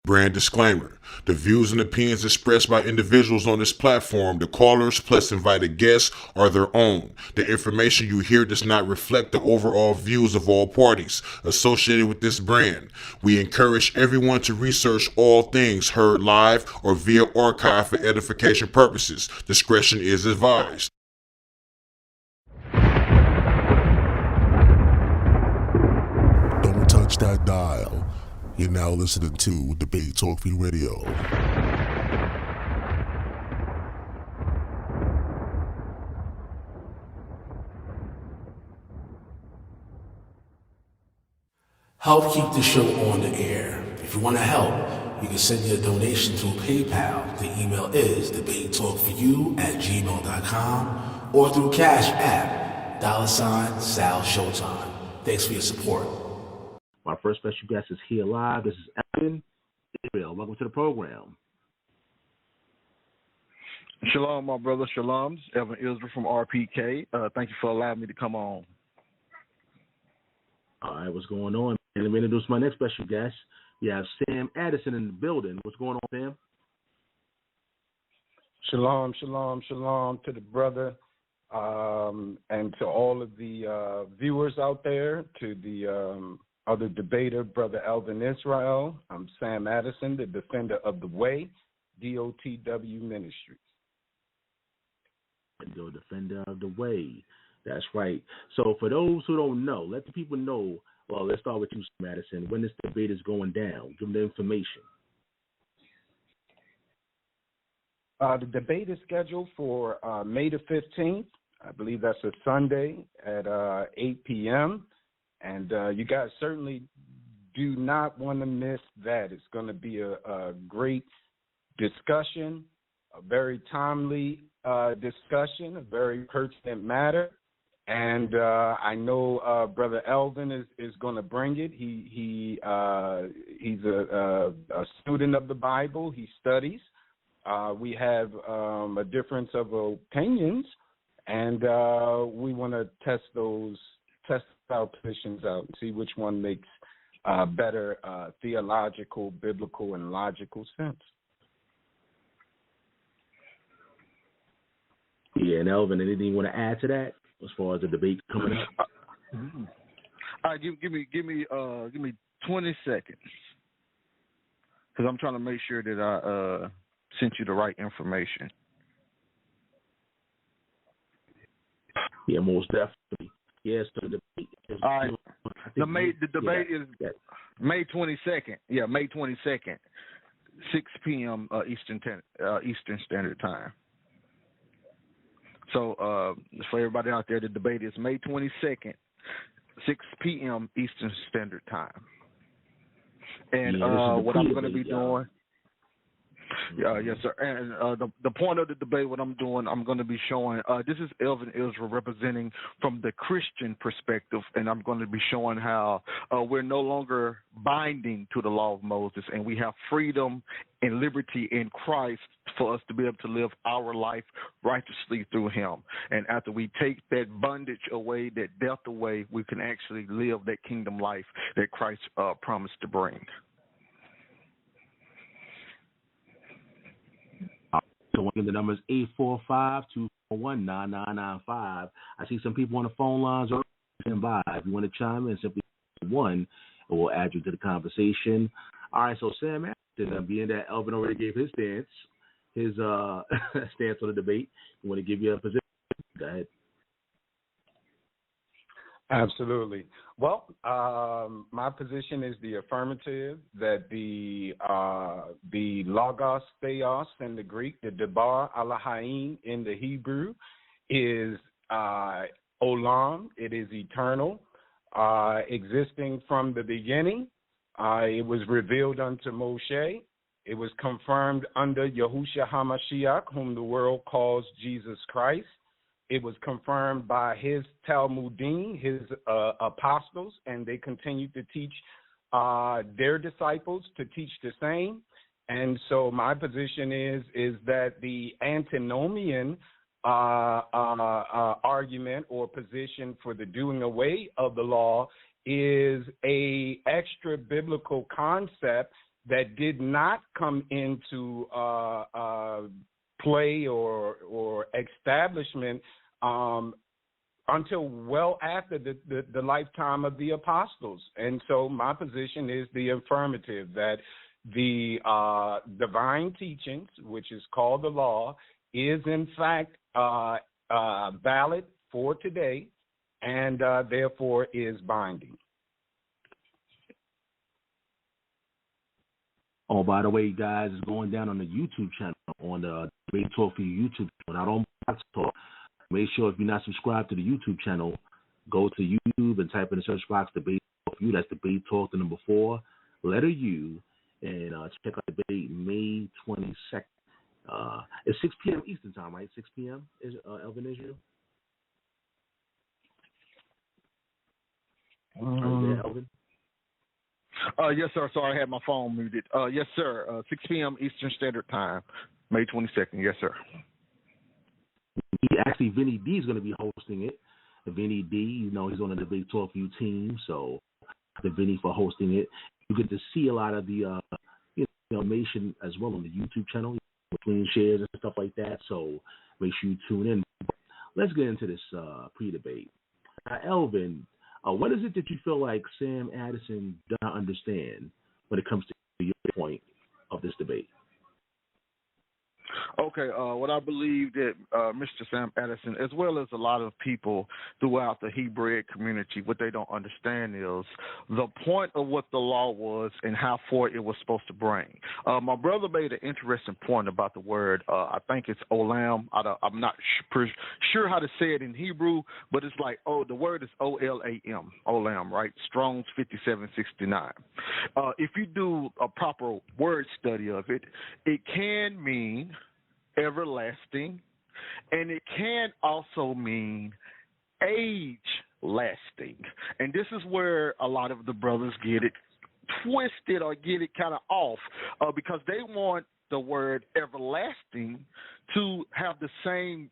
Brand disclaimer. The views and opinions expressed by individuals on this platform, the callers plus invited guests, are their own. The information you hear does not reflect the overall views of all parties associated with this brand. We encourage everyone to research all things heard live or via archive for edification purposes. Discretion is advised. Don't touch that dial. You're now listening to Debate Talk Free Radio. Help keep the show on the air. If you want to help, you can send your donation through PayPal. The email is debatetalkforyou@gmail.com or through Cash App, $Sal Showtime. Thanks for your support. My first special guest is here live. This is Elvin. Welcome to the program. Shalom, my brother. Shalom. This is Elvin Israel from RPK. Thank you for allowing me to come on. All right, what's going on? And let me introduce my next special guest. We have Sam Addison in the building. What's going on, Sam? Shalom, shalom, shalom to the brother and to all of the viewers out there, to the other debater, Brother Elvin Israel. I'm Sam Addison, the defender of the way, DOTW Ministries. The defender of the way. That's right. So for those who don't know, let the people know. Well, let's start with you, Sam Addison. When this debate is going down, give them the information. The debate is scheduled for May the 15th. I believe that's a Sunday at 8 p.m. And you guys certainly do not want to miss that. It's going to be a great discussion, a very timely discussion, a very pertinent matter. And I know Brother Elvin is going to bring it. He's a student of the Bible. He studies. We have a difference of opinions, and we want to test our positions out and see which one makes better theological, biblical, and logical sense. Yeah, and Elvin, anything you want to add to that as far as the debate coming up? All right, give me 20 seconds, because I'm trying to make sure that I sent you the right information. Yeah, most definitely. Yes, the debate. All right. The debate is May 22nd. Yeah, May 22nd, 6 p.m. Eastern Standard Time. So for everybody out there, the debate is May 22nd, 6 p.m. Eastern Standard Time. And what I'm going to be doing. Yes, sir. And the point of the debate, what I'm doing, I'm going to be showing, this is Elvin Israel representing from the Christian perspective, and I'm going to be showing how we're no longer binding to the law of Moses, and we have freedom and liberty in Christ for us to be able to live our life righteously through him. And after we take that bondage away, that death away, we can actually live that kingdom life that Christ promised to bring. So the number is 845-241-9995. I see some people on the phone lines or by. If you want to chime in, simply 1, and we'll add you to the conversation. All right, so Sam, being that Elvin already gave his stance on the debate, you want to give you a position? Go ahead. Absolutely. Well, my position is the affirmative, that the logos theos in the Greek, the debar Elohim in the Hebrew, is olam. It is eternal, existing from the beginning. It was revealed unto Moshe. It was confirmed under Yahushua HaMashiach, whom the world calls Jesus Christ. It was confirmed by his Talmudim, his apostles, and they continue to teach their disciples to teach the same. And so my position is that the antinomian argument or position for the doing away of the law is a extra biblical concept that did not come into play or establishment until well after the lifetime of the apostles. And so my position is the affirmative, that the divine teachings, which is called the law, is in fact valid for today, and therefore is binding. Oh, by the way, guys, it's going down on the YouTube channel, on the Debate Talk for You YouTube channel, not on Box Talk. Make sure if you're not subscribed to the YouTube channel, go to YouTube and type in the search box Debate Talk for You. That's Debate Talk, the number 4, letter U, and check out the debate May 22nd. It's 6 p.m. Eastern time, right? 6 p.m. is Elvin, Israel? Are you there, Elvin? Yes, sir. Sorry, I had my phone muted. Yes, sir. 6 p.m. Eastern Standard Time, May 22nd. Yes, sir. Actually, Vinny D is going to be hosting it. Vinny D, you know, he's on the Debate Talk for You team, so the Vinny for hosting it. You get to see a lot of the information as well on the YouTube channel, between shares and stuff like that. So make sure you tune in. Let's get into this pre-debate. Elvin, what is it that you feel like Sam Addison does not understand when it comes to your point of this debate? Okay, what I believe that Mr. Sam Addison, as well as a lot of people throughout the Hebrew community, what they don't understand is the point of what the law was and how far it was supposed to bring. My brother made an interesting point about the word, I think it's olam. I'm not sure how to say it in Hebrew, but it's like, the word is O-L-A-M, olam, right? Strong's 5769. If you do a proper word study of it, it can mean everlasting, and it can also mean age lasting. And this is where a lot of the brothers get it twisted or get it kind of off, because they want the word everlasting to have the same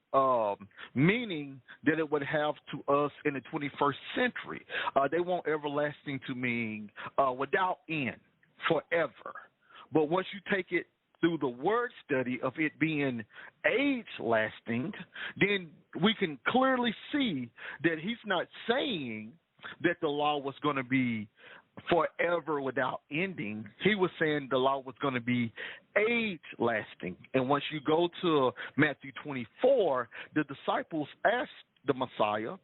meaning that it would have to us in the 21st century. They want everlasting to mean without end, forever. But once you take it through the word study of it being age-lasting, then we can clearly see that he's not saying that the law was going to be forever without ending. He was saying the law was going to be age-lasting. And once you go to Matthew 24, the disciples asked the Messiah,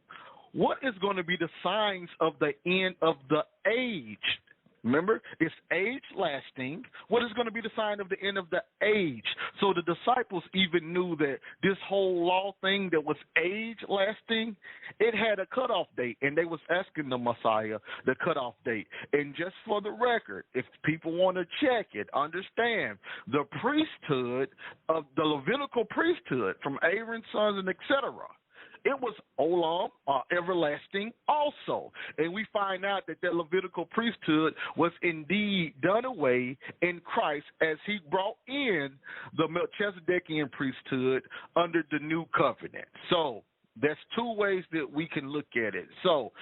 what is going to be the signs of the end of the age? Remember, it's age-lasting. What is going to be the sign of the end of the age? So the disciples even knew that this whole law thing that was age-lasting, it had a cutoff date, and they was asking the Messiah the cutoff date. And just for the record, if people want to check it, understand, the priesthood of the Levitical priesthood from Aaron's sons and etc., it was olam, everlasting also. And we find out that the Levitical priesthood was indeed done away in Christ as he brought in the Melchizedekian priesthood under the new covenant. So there's two ways that we can look at it. So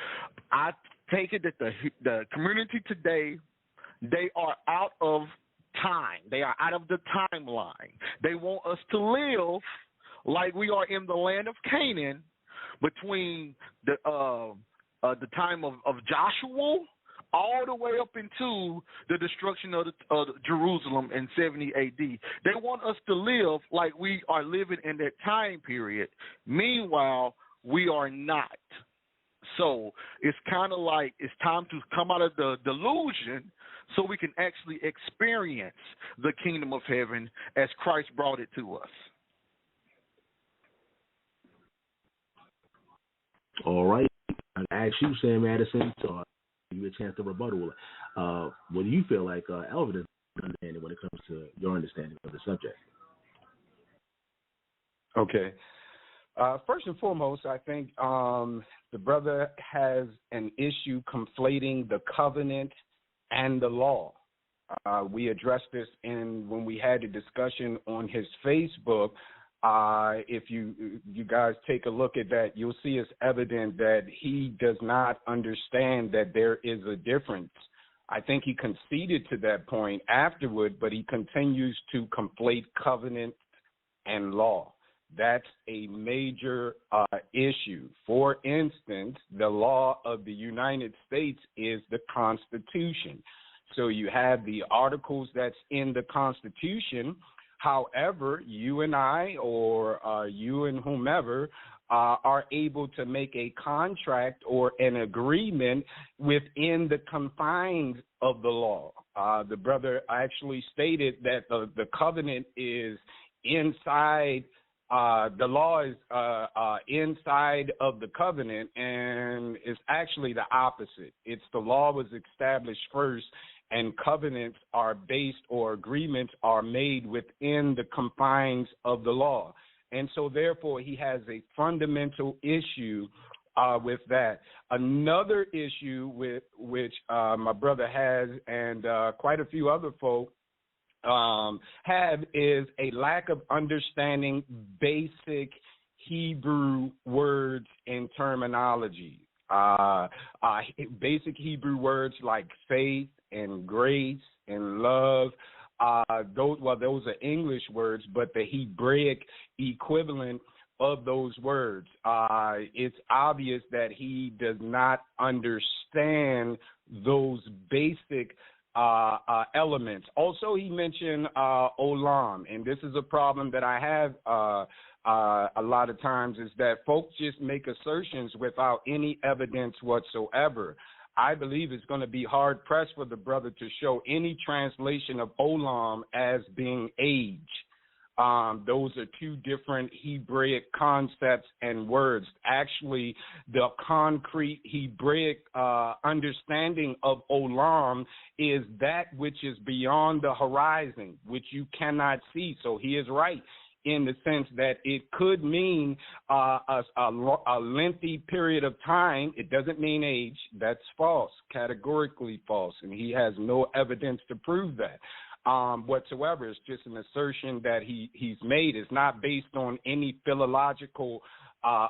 I take it that the community today, they are out of time. They are out of the timeline. They want us to live like we are in the land of Canaan, between the time of Joshua all the way up into the destruction of Jerusalem in 70 A.D. They want us to live like we are living in that time period. Meanwhile, we are not. So it's kind of like it's time to come out of the delusion so we can actually experience the kingdom of heaven as Christ brought it to us. All right. I asked you, Sam Addison, to give you a chance to rebuttal. What do you feel like Elvin is understanding when it comes to your understanding of the subject? Okay. First and foremost, I think the brother has an issue conflating the covenant and the law. We addressed this when we had a discussion on his Facebook. If you guys take a look at that, you'll see it's evident that he does not understand that there is a difference I think he conceded to that point afterward, but he continues to conflate covenant and law. That's a major issue. For instance, the law of the United States is the Constitution. So you have the articles that's in the Constitution. However, you and I, or you and whomever, are able to make a contract or an agreement within the confines of the law. The brother actually stated that the covenant is inside. The law is inside of the covenant, and it's actually the opposite. It's the law was established first, and covenants are based, or agreements are made within the confines of the law. And so, therefore, he has a fundamental issue with that. Another issue with which my brother has, and quite a few other folk have, is a lack of understanding basic Hebrew words and terminology. Basic Hebrew words like faith and grace and love. Those are English words, but the Hebraic equivalent of those words. It's obvious that he does not understand those basic elements. Also, he mentioned olam, and this is a problem that I have a lot of times, is that folks just make assertions without any evidence whatsoever. I believe it's going to be hard-pressed for the brother to show any translation of olam as being age. Those are two different Hebraic concepts and words. Actually, the concrete Hebraic understanding of olam is that which is beyond the horizon, which you cannot see. So he is right in the sense that it could mean a lengthy period of time. It doesn't mean age. That's false, categorically false, and he has no evidence to prove that whatsoever. It's just an assertion that he's made. It's not based on any philological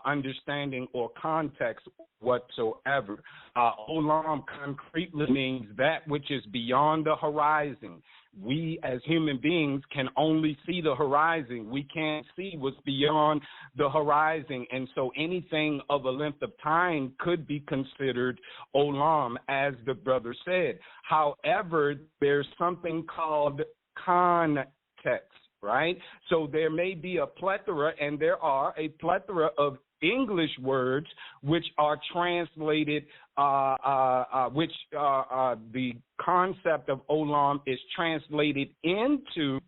understanding or context whatsoever. Olam concretely means that which is beyond the horizon. We as human beings can only see the horizon. We can't see what's beyond the horizon. And so anything of a length of time could be considered olam, as the brother said. However, there's something called context, right? So there may be a plethora, and there are a plethora of English words which are translated, which the concept of olam is translated into,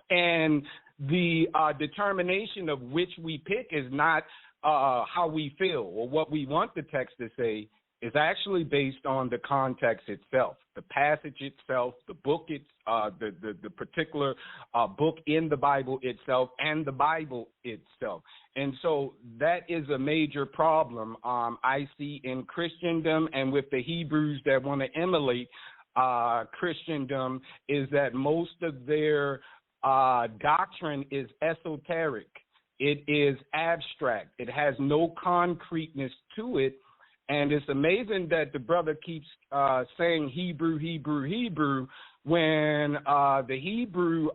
and the determination of which we pick is not how we feel or what we want the text to say. Is actually based on the context itself, the passage itself, the book, the particular book in the Bible itself, and the Bible itself. And so that is a major problem I see in Christendom, and with the Hebrews that want to emulate Christendom, is that most of their doctrine is esoteric. It is abstract. It has no concreteness to it. And it's amazing that the brother keeps saying Hebrew, when the Hebrew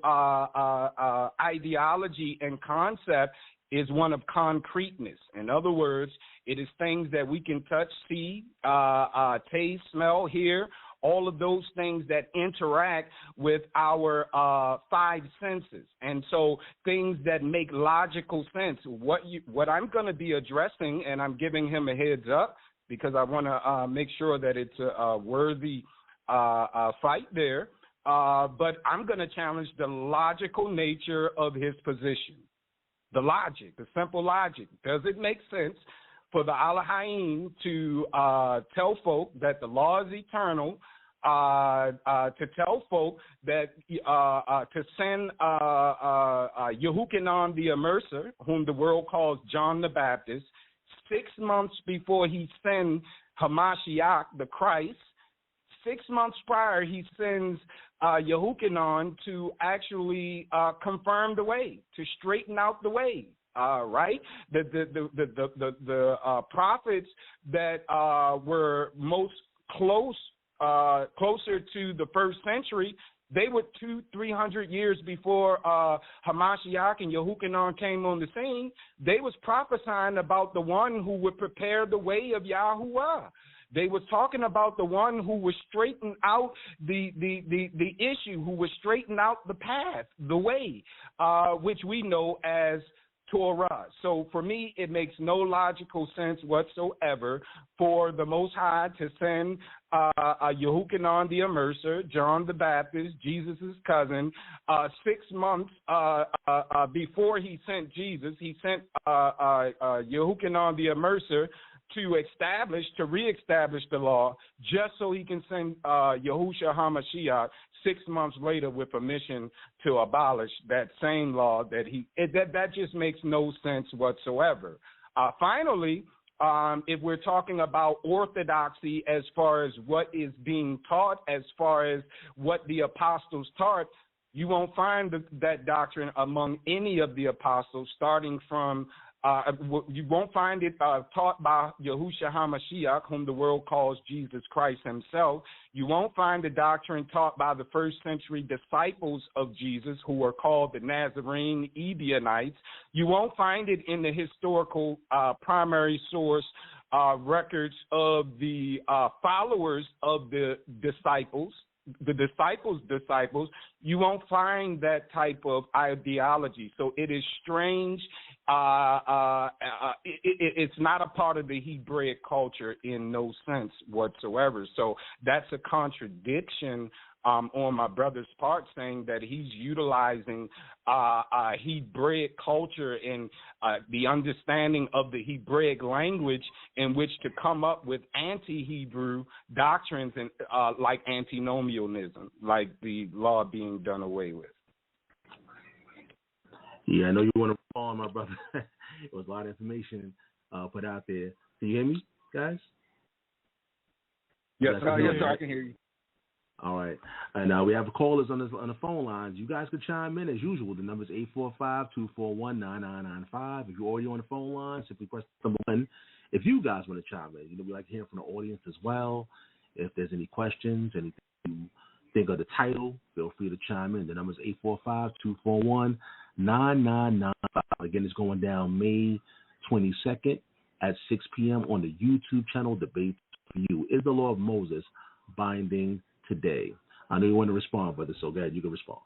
ideology and concept is one of concreteness. In other words, it is things that we can touch, see, taste, smell, hear, all of those things that interact with our five senses. And so things that make logical sense. What I'm going to be addressing, and I'm giving him a heads up, because I want to make sure that it's a worthy fight there. But I'm going to challenge the logical nature of his position. The logic, the simple logic. Does it make sense for the Elohim to tell folk that the law is eternal, to tell folk that to send Yehukanan the Immerser, whom the world calls John the Baptist, 6 months before he sends Hamashiach, the Christ? 6 months prior, he sends Yehukanan to actually confirm the way, to straighten out the way. Right? The prophets that were most close closer to the first century, they were 200-300 years before Hamashiach and Yehukanan came on the scene. They was prophesying about the one who would prepare the way of Yahuwah. They was talking about the one who would straighten out the issue, who would straighten out the path, the way, which we know as Torah. So for me, it makes no logical sense whatsoever for the Most High to send Yehukanan the Immerser, John the Baptist, Jesus' cousin, 6 months before he sent Jesus. He sent Yehukanan the Immerser to reestablish the law, just so he can send Yahushua HaMashiach 6 months later with permission to abolish that same law that just makes no sense whatsoever. Finally, if we're talking about orthodoxy as far as what is being taught, as far as what the apostles taught, you won't find that doctrine among any of the apostles, starting from you won't find it taught by Yahushua HaMashiach, whom the world calls Jesus Christ himself. You won't find the doctrine taught by the first century disciples of Jesus, who are called the Nazarene Ebionites. You won't find it in the historical primary source records of the followers of the disciples. The disciples' you won't find that type of ideology. So it is strange. It's not a part of the Hebraic culture in no sense whatsoever. So that's a contradiction on my brother's part, saying that he's utilizing Hebraic culture and the understanding of the Hebraic language in which to come up with anti-Hebrew doctrines and like antinomianism, like the law being done away with. Yeah, I know you want to respond, my brother. It was a lot of information put out there. Can you hear me, guys? Yes, sir, I can hear you. All right. And we have callers on the phone lines. You guys can chime in as usual. The number is 845-241-9995. If you're already on the phone line, simply press number 1. If you guys want to chime in, we like to hear from the audience as well. If there's any questions, anything you think of the title, feel free to chime in. The number is 845-241-9995. Again, it's going down May 22nd at 6 p.m. on the YouTube channel Debate for You. Is the law of Moses binding today? I know you want to respond, brother, so go ahead, you can respond.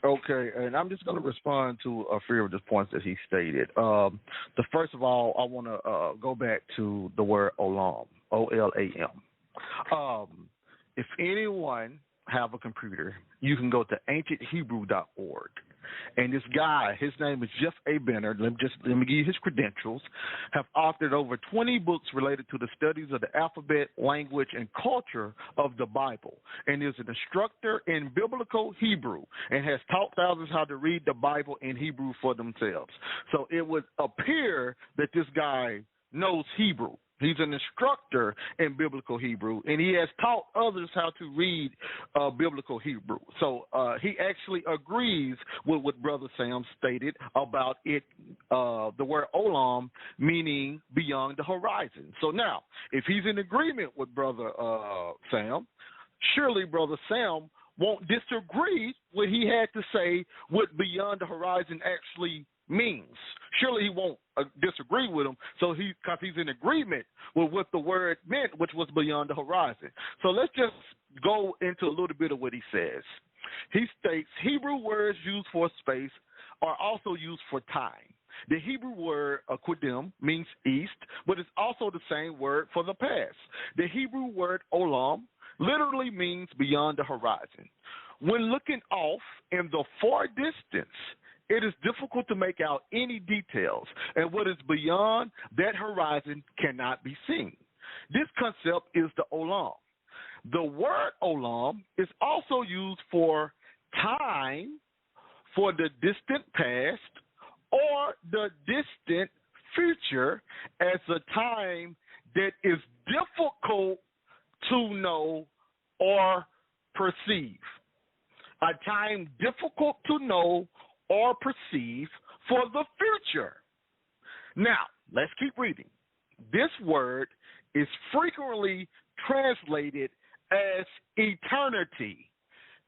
Okay, and I'm just going to respond to a few of the points that he stated. First of all, I want to go back to the word olam, O-L-A-M. If anyone have a computer, you can go to ancienthebrew.org. And this guy, his name is Jeff A. Benner, let me give you his credentials, have authored over 20 books related to the studies of the alphabet, language, and culture of the Bible, and is an instructor in biblical Hebrew and has taught thousands how to read the Bible in Hebrew for themselves. So it would appear that this guy knows Hebrew. He's an instructor in biblical Hebrew, and he has taught others how to read biblical Hebrew. So he actually agrees with what Brother Sam stated about it, the word olam meaning beyond the horizon. So now, if he's in agreement with Brother Sam, surely Brother Sam won't disagree what he had to say what beyond the horizon actually means. Surely he won't disagree with him, so because he's in agreement with what the word meant, which was beyond the horizon. So let's just go into a little bit of what he says. He states Hebrew words used for space are also used for time. The Hebrew word qadim means east, but it's also the same word for the past. The Hebrew word olam literally means beyond the horizon. When looking off in the far distance, it is difficult to make out any details, and what is beyond that horizon cannot be seen. This concept is the olam. The word olam is also used for time, for the distant past, or the distant future as a time that is difficult to know or perceive. A time difficult to know or perceive for the future. Now, let's keep reading. This word is frequently translated as eternity,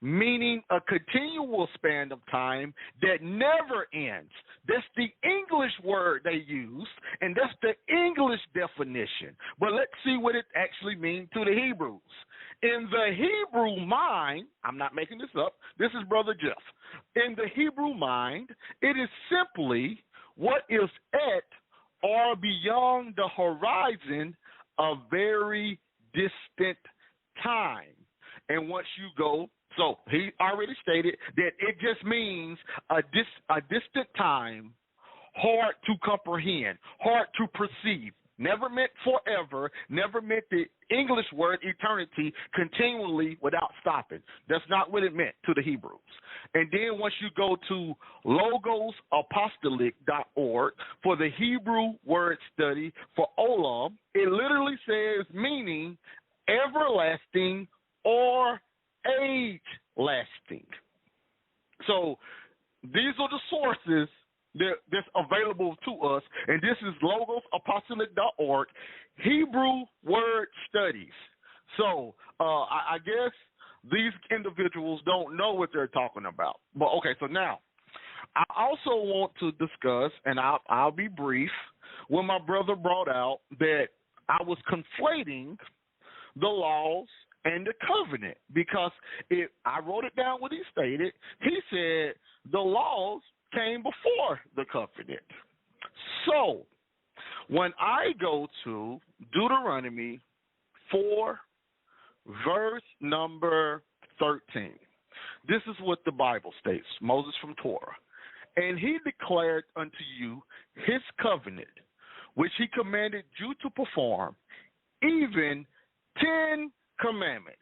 meaning a continual span of time that never ends. That's the English word they use, and that's the English definition. But let's see what it actually means to the Hebrews. In the Hebrew mind, I'm not making this up, this is Brother Jeff. In the Hebrew mind, it is simply what is at or beyond the horizon a very distant time. And once you go, so he already stated that it just means a distant time, hard to comprehend, hard to perceive. Never meant forever, never meant the English word eternity continually without stopping. That's not what it meant to the Hebrews. And then once you go to logosapostolic.org for the Hebrew word study for olam, it literally says meaning everlasting or age-lasting. So these are the sources that's available to us, and this is logosapostolic.org, Hebrew word studies. So I guess these individuals don't know what they're talking about. But okay, so now I also want to discuss, and I'll be brief, when my brother brought out that I was conflating the laws and the covenant, because I wrote it down what he stated. He said the laws came before the covenant. So when I go to Deuteronomy 4, verse number 13, this is what the Bible states, Moses from Torah. And he declared unto you his covenant, which he commanded you to perform, even 10 commandments.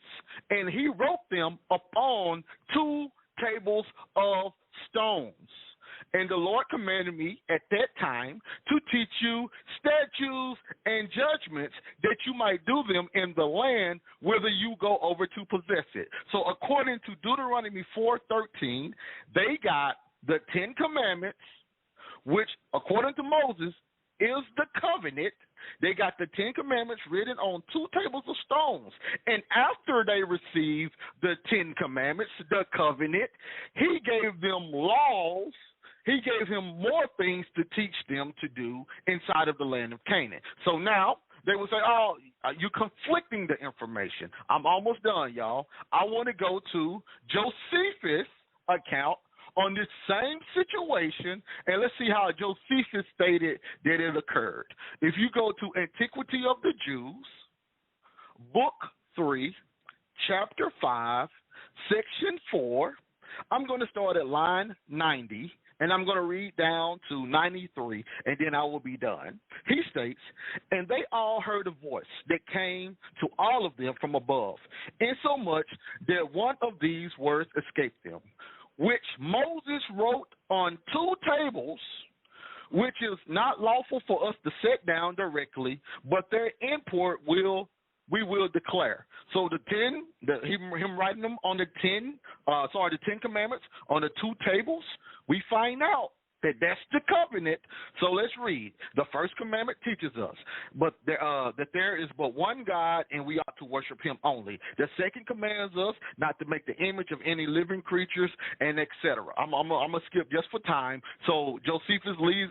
And he wrote them upon 2 tables of stones. And the Lord commanded me at that time to teach you statutes and judgments that you might do them in the land whither you go over to possess it. So according to Deuteronomy 4:13, they got the 10 commandments, which according to Moses is the covenant. They got the 10 commandments written on 2 tables of stones. And after they received the 10 commandments, the covenant, he gave them laws. He gave him more things to teach them to do inside of the land of Canaan. So now they will say, oh, you're conflicting the information. I'm almost done, y'all. I want to go to Josephus' account on this same situation, and let's see how Josephus stated that it occurred. If you go to Antiquity of the Jews, Book 3, Chapter 5, Section 4, I'm going to start at line 90, and I'm going to read down to 93, and then I will be done. He states, and they all heard a voice that came to all of them from above, insomuch that one of these words escaped them, which Moses wrote on 2 tables, which is not lawful for us to set down directly, but their import we will declare. So the 10, him writing them on the 10 commandments on the 2 tables, we find out that that's the covenant. So let's read. The first commandment teaches us that there is but one God, and we ought to worship him only. The second commands us not to make the image of any living creatures, and etc. I'm going to skip just for time. So Josephus lays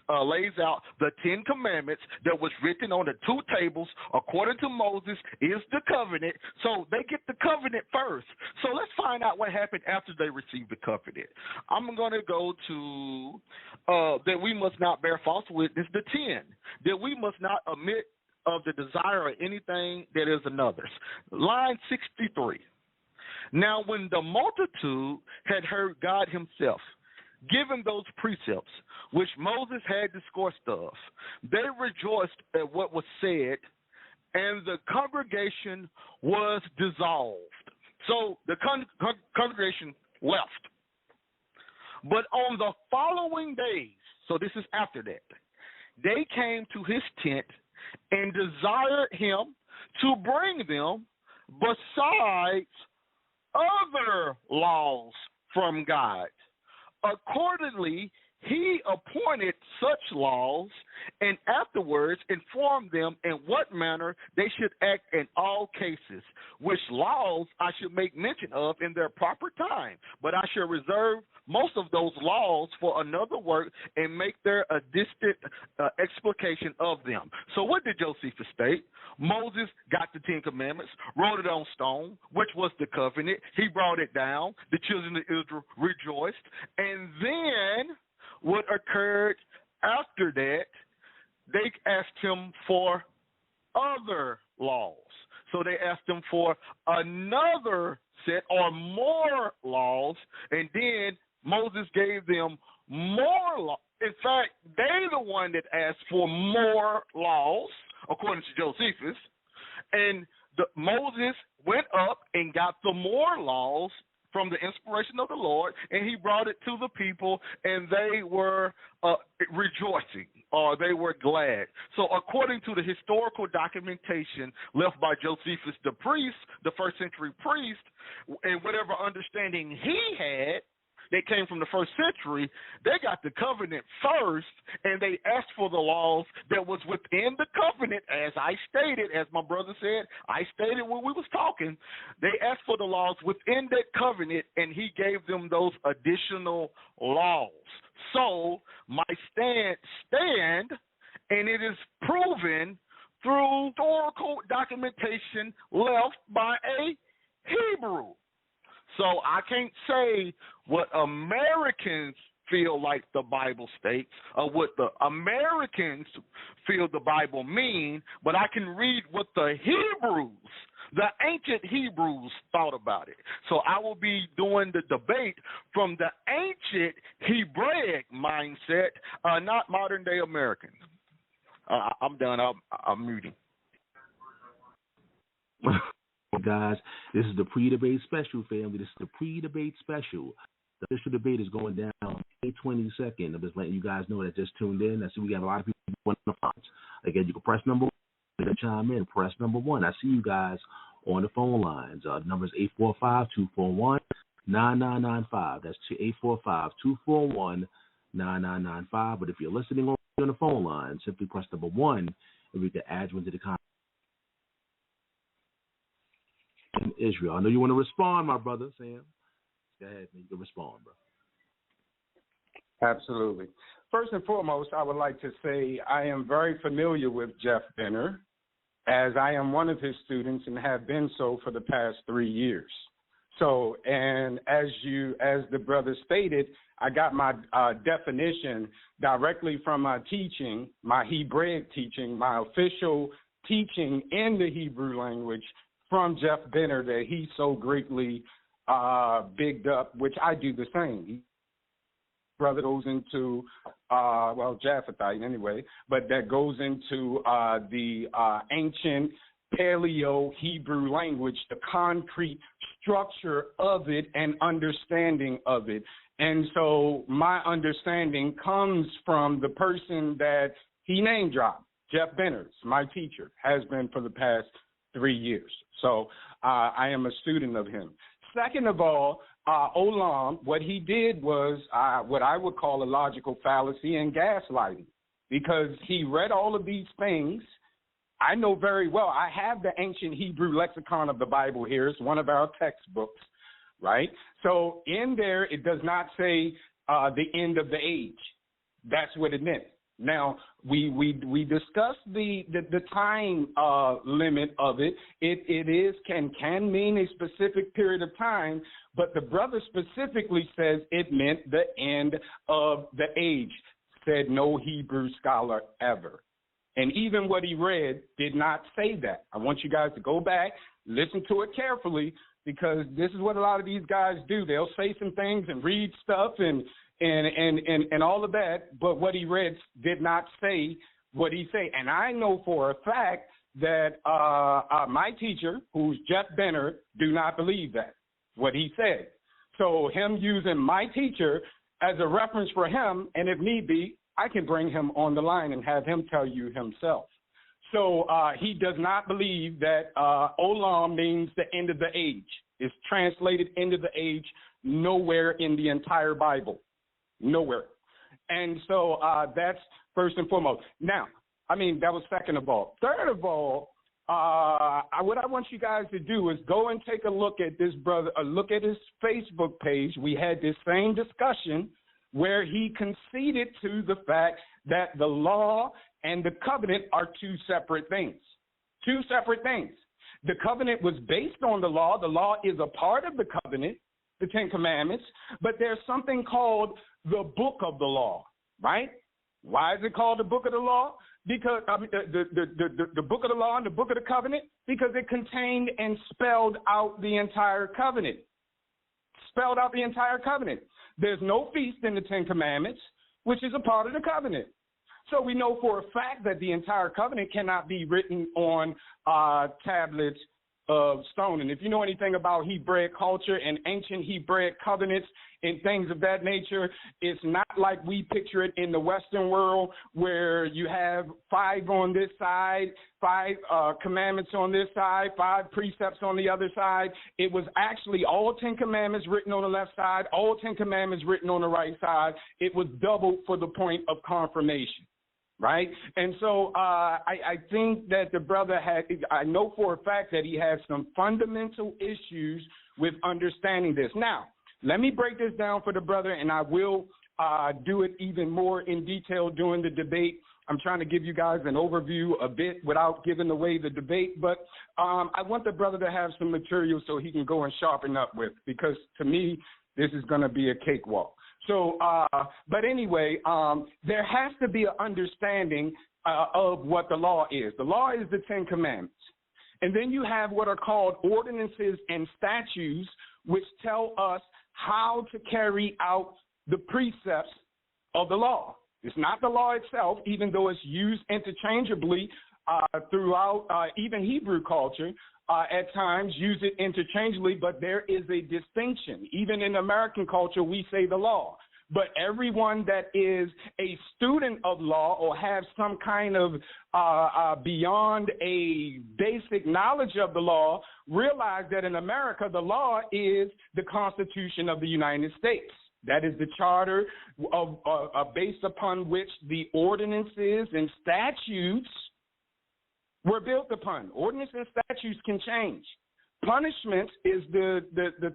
out the 10 commandments that was written on the 2 tables according to Moses is the covenant. So they get the covenant first. So let's find out what happened after they received the covenant. I'm going to go to that we must not bear false witness, the 10, that we must not omit of the desire of anything that is another's. Line 63. Now when the multitude had heard God himself given those precepts which Moses had discoursed of, they rejoiced at what was said, and the congregation was dissolved. So the congregation left. But on the following days, so this is after that, they came to his tent and desired him to bring them besides other laws from God. Accordingly, he appointed such laws, and afterwards informed them in what manner they should act in all cases, which laws I should make mention of in their proper time. But I shall reserve most of those laws for another work and make there a distant explication of them. So what did Josephus state? Moses got the Ten Commandments, wrote it on stone, which was the covenant. He brought it down. The children of Israel rejoiced. And then what occurred after that, they asked him for other laws. So they asked him for another set or more laws, and then Moses gave them more laws. In fact, they the one that asked for more laws, according to Josephus, and Moses went up and got the more laws from the inspiration of the Lord, and he brought it to the people, and they were rejoicing, or they were glad. So according to the historical documentation left by Josephus the priest, the first century priest, and whatever understanding he had, they came from the first century, they got the covenant first, and they asked for the laws that was within the covenant, as I stated, as my brother said, I stated when we was talking. They asked for the laws within that covenant, and he gave them those additional laws. So my stand, and it is proven through historical documentation left by a Hebrew. So I can't say what Americans feel like the Bible states or what the Americans feel the Bible mean, but I can read what the Hebrews, the ancient Hebrews, thought about it. So I will be doing the debate from the ancient Hebraic mindset, not modern-day Americans. I'm done. I'm muting. Guys, this is the pre-debate special, family. This is the pre-debate special. The official debate is going down May 22nd. I'm just letting you guys know that just tuned in. I see we got a lot of people on the phones. Again, you can press number 1 to chime in. Press number 1. I see you guys on the phone lines. The number is 845-241-9995. That's 845-241-9995. But if you're listening on the phone line, simply press number 1 and we can add you into the conversation. In Israel. I know you want to respond, my brother, Sam. Go ahead, you can respond, bro. Absolutely. First and foremost, I would like to say I am very familiar with Jeff Benner, as I am one of his students and have been so for the past 3 years. So, and as the brother stated, I got my definition directly from my teaching, my Hebraic teaching, my official teaching in the Hebrew language from Jeff Benner that he so greatly bigged up, which I do the same. Brother goes into, Japhethite anyway, but that goes into the ancient Paleo-Hebrew language, the concrete structure of it and understanding of it. And so my understanding comes from the person that he name dropped, Jeff Benner, my teacher, has been for the past 3 years. So I am a student of him. Second of all, Olam, what he did was what I would call a logical fallacy and gaslighting, because he read all of these things. I know very well. I have the ancient Hebrew lexicon of the Bible here. It's one of our textbooks, right? So in there, it does not say the end of the age. That's what it meant. Now, we discussed the time limit of it. It can mean a specific period of time, but the brother specifically says it meant the end of the age, said no Hebrew scholar ever. And even what he read did not say that. I want you guys to go back, listen to it carefully, because this is what a lot of these guys do. They'll say some things and read stuff and all of that, but what he read did not say what he said. And I know for a fact that my teacher, who's Jeff Benner, do not believe that, what he said. So him using my teacher as a reference for him, and if need be, I can bring him on the line and have him tell you himself. So he does not believe that Olam means the end of the age. It's translated end of the age nowhere in the entire Bible. Nowhere. And so that's first and foremost. Now, I mean, that was second of all. Third of all, what I want you guys to do is go and take a look at this brother, look at his Facebook page. We had this same discussion where he conceded to the fact that the law and the covenant are two separate things. Two separate things. The covenant was based on the law. The law is a part of the covenant, the Ten Commandments, but there's something called the book of the law, right? Why is it called the book of the law? Because the book of the law and the book of the covenant, because it contained and spelled out the entire covenant. Spelled out the entire covenant. There's no feast in the Ten Commandments, which is a part of the covenant. So we know for a fact that the entire covenant cannot be written on tablets of stone. And if you know anything about Hebraic culture and ancient Hebraic covenants and things of that nature, it's not like we picture it in the Western world where you have 5 on this side, 5 commandments on this side, 5 precepts on the other side. It was actually all 10 commandments written on the left side, all 10 commandments written on the right side. It was doubled for the point of confirmation. Right? And so I think that the brother I know for a fact that he has some fundamental issues with understanding this. Now, let me break this down for the brother, and I will do it even more in detail during the debate. I'm trying to give you guys an overview a bit without giving away the debate, but I want the brother to have some material so he can go and sharpen up with, because to me, this is going to be a cakewalk. So, but anyway, there has to be an understanding of what the law is. The law is the 10 Commandments. And then you have what are called ordinances and statutes, which tell us how to carry out the precepts of the law. It's not the law itself, even though it's used interchangeably throughout even Hebrew culture. At times use it interchangeably, but there is a distinction. Even in American culture, we say the law. But everyone that is a student of law or have some kind of beyond a basic knowledge of the law realize that in America, the law is the Constitution of the United States. That is the charter based upon which the ordinances and statutes were built upon. Ordinances and statutes can change. Punishment is the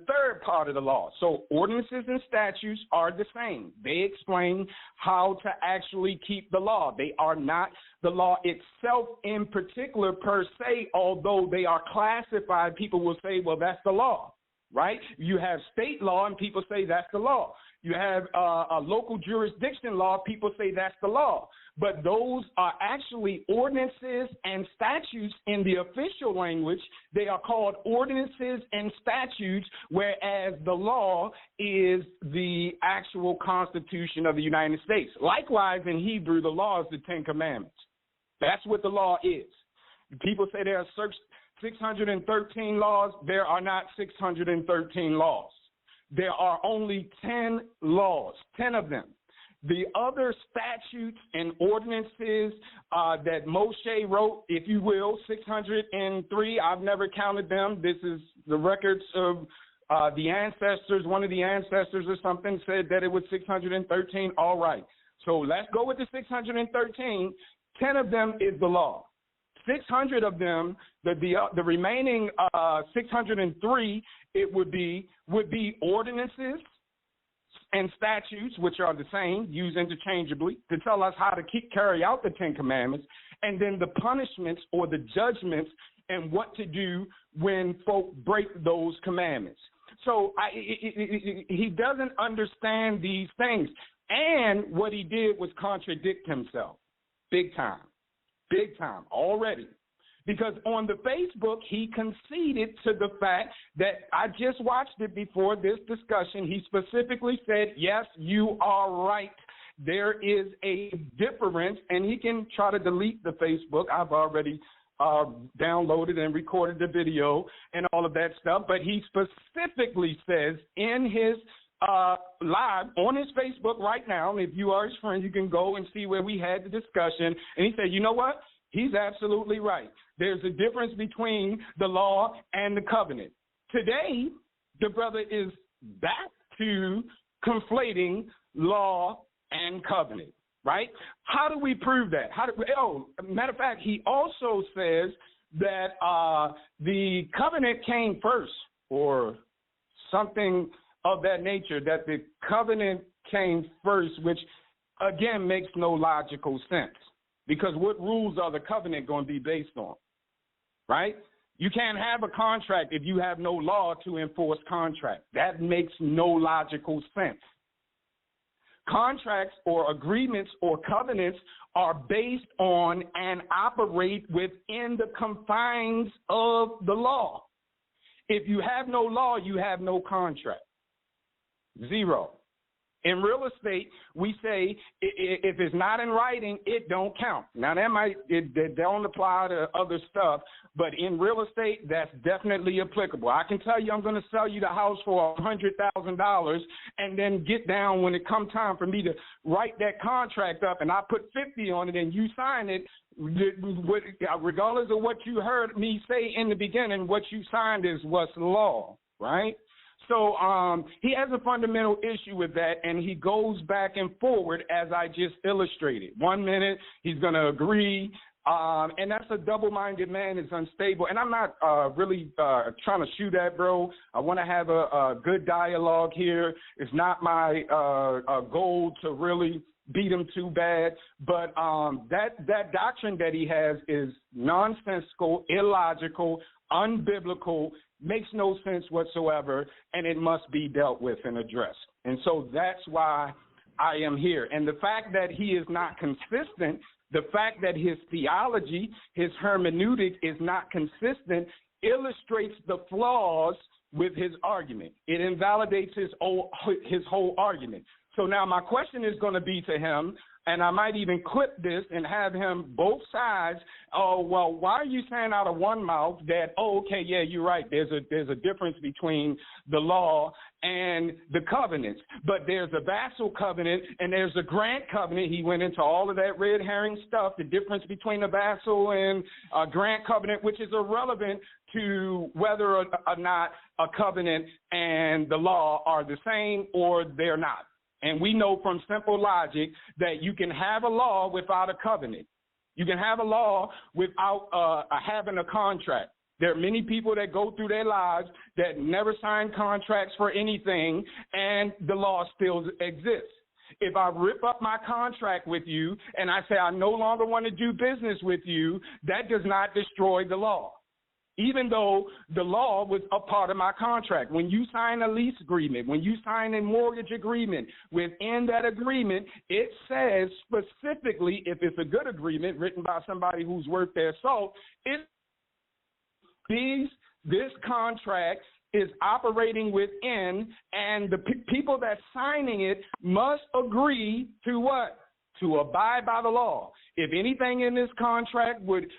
third part of the law. So ordinances and statutes are the same. They explain how to actually keep the law. They are not the law itself in particular per se, although they are classified. People will say, well, that's the law, right? You have state law and people say that's the law. You have a local jurisdiction law, people say that's the law. But those are actually ordinances and statutes in the official language. They are called ordinances and statutes, whereas the law is the actual Constitution of the United States. Likewise, in Hebrew, the law is the 10 Commandments. That's what the law is. People say there are 613 laws. There are not 613 laws. There are only 10 laws, 10 of them. The other statutes and ordinances that Moshe wrote, if you will, 603, I've never counted them. This is the records of the ancestors. One of the ancestors or something said that it was 613. All right. So let's go with the 613. 10 of them is the law. 600 of them, the remaining 603, it would be ordinances and statutes, which are the same, used interchangeably, to tell us how to carry out the 10 Commandments, and then the punishments or the judgments and what to do when folk break those commandments. So he doesn't understand these things. And what he did was contradict himself big time already. Because on the Facebook, he conceded to the fact that I just watched it before this discussion. He specifically said, yes, you are right. There is a difference, and he can try to delete the Facebook. I've already downloaded and recorded the video and all of that stuff. But he specifically says in his live on his Facebook right now, and if you are his friend, you can go and see where we had the discussion. And he said, you know what? He's absolutely right. There's a difference between the law and the covenant. Today, the brother is back to conflating law and covenant, right? How do we prove that? Matter of fact, he also says that the covenant came first, or something of that nature, that the covenant came first, which, again, makes no logical sense. Because what rules are the covenant going to be based on, right? You can't have a contract if you have no law to enforce contract. That makes no logical sense. Contracts or agreements or covenants are based on and operate within the confines of the law. If you have no law, you have no contract. Zero. In real estate, we say if it's not in writing, it don't count. Now, that don't apply to other stuff, but in real estate, that's definitely applicable. I can tell you I'm going to sell you the house for $100,000 and then get down when it comes time for me to write that contract up, and I put 50 on it and you sign it, regardless of what you heard me say in the beginning, what you signed is what's law, right? So he has a fundamental issue with that, and he goes back and forward as I just illustrated. 1 minute he's going to agree, and that's a double-minded man. It's unstable. And I'm not really trying to shoot at, bro. I want to have a good dialogue here. It's not my goal to really beat him too bad, but that doctrine that he has is nonsensical, illogical, unbiblical, makes no sense whatsoever, and it must be dealt with and addressed. And so that's why I am here. And the fact that he is not consistent, the fact that his theology, his hermeneutic is not consistent, illustrates the flaws with his argument. It invalidates his whole argument. So now my question is going to be to him, and I might even clip this and have him both sides. Oh, well, why are you saying out of one mouth that, oh, okay, yeah, you're right. There's a difference between the law and the covenants. But there's a vassal covenant and there's a grant covenant. He went into all of that red herring stuff, the difference between a vassal and a grant covenant, which is irrelevant to whether or not a covenant and the law are the same or they're not. And we know from simple logic that you can have a law without a covenant. You can have a law without having a contract. There are many people that go through their lives that never sign contracts for anything, and the law still exists. If I rip up my contract with you and I say I no longer want to do business with you, that does not destroy the law, even though the law was a part of my contract. When you sign a lease agreement, when you sign a mortgage agreement, within that agreement, it says specifically, if it's a good agreement written by somebody who's worth their salt, this contract is operating within, and the people that's signing it must agree to what? To abide by the law. If anything in this contract would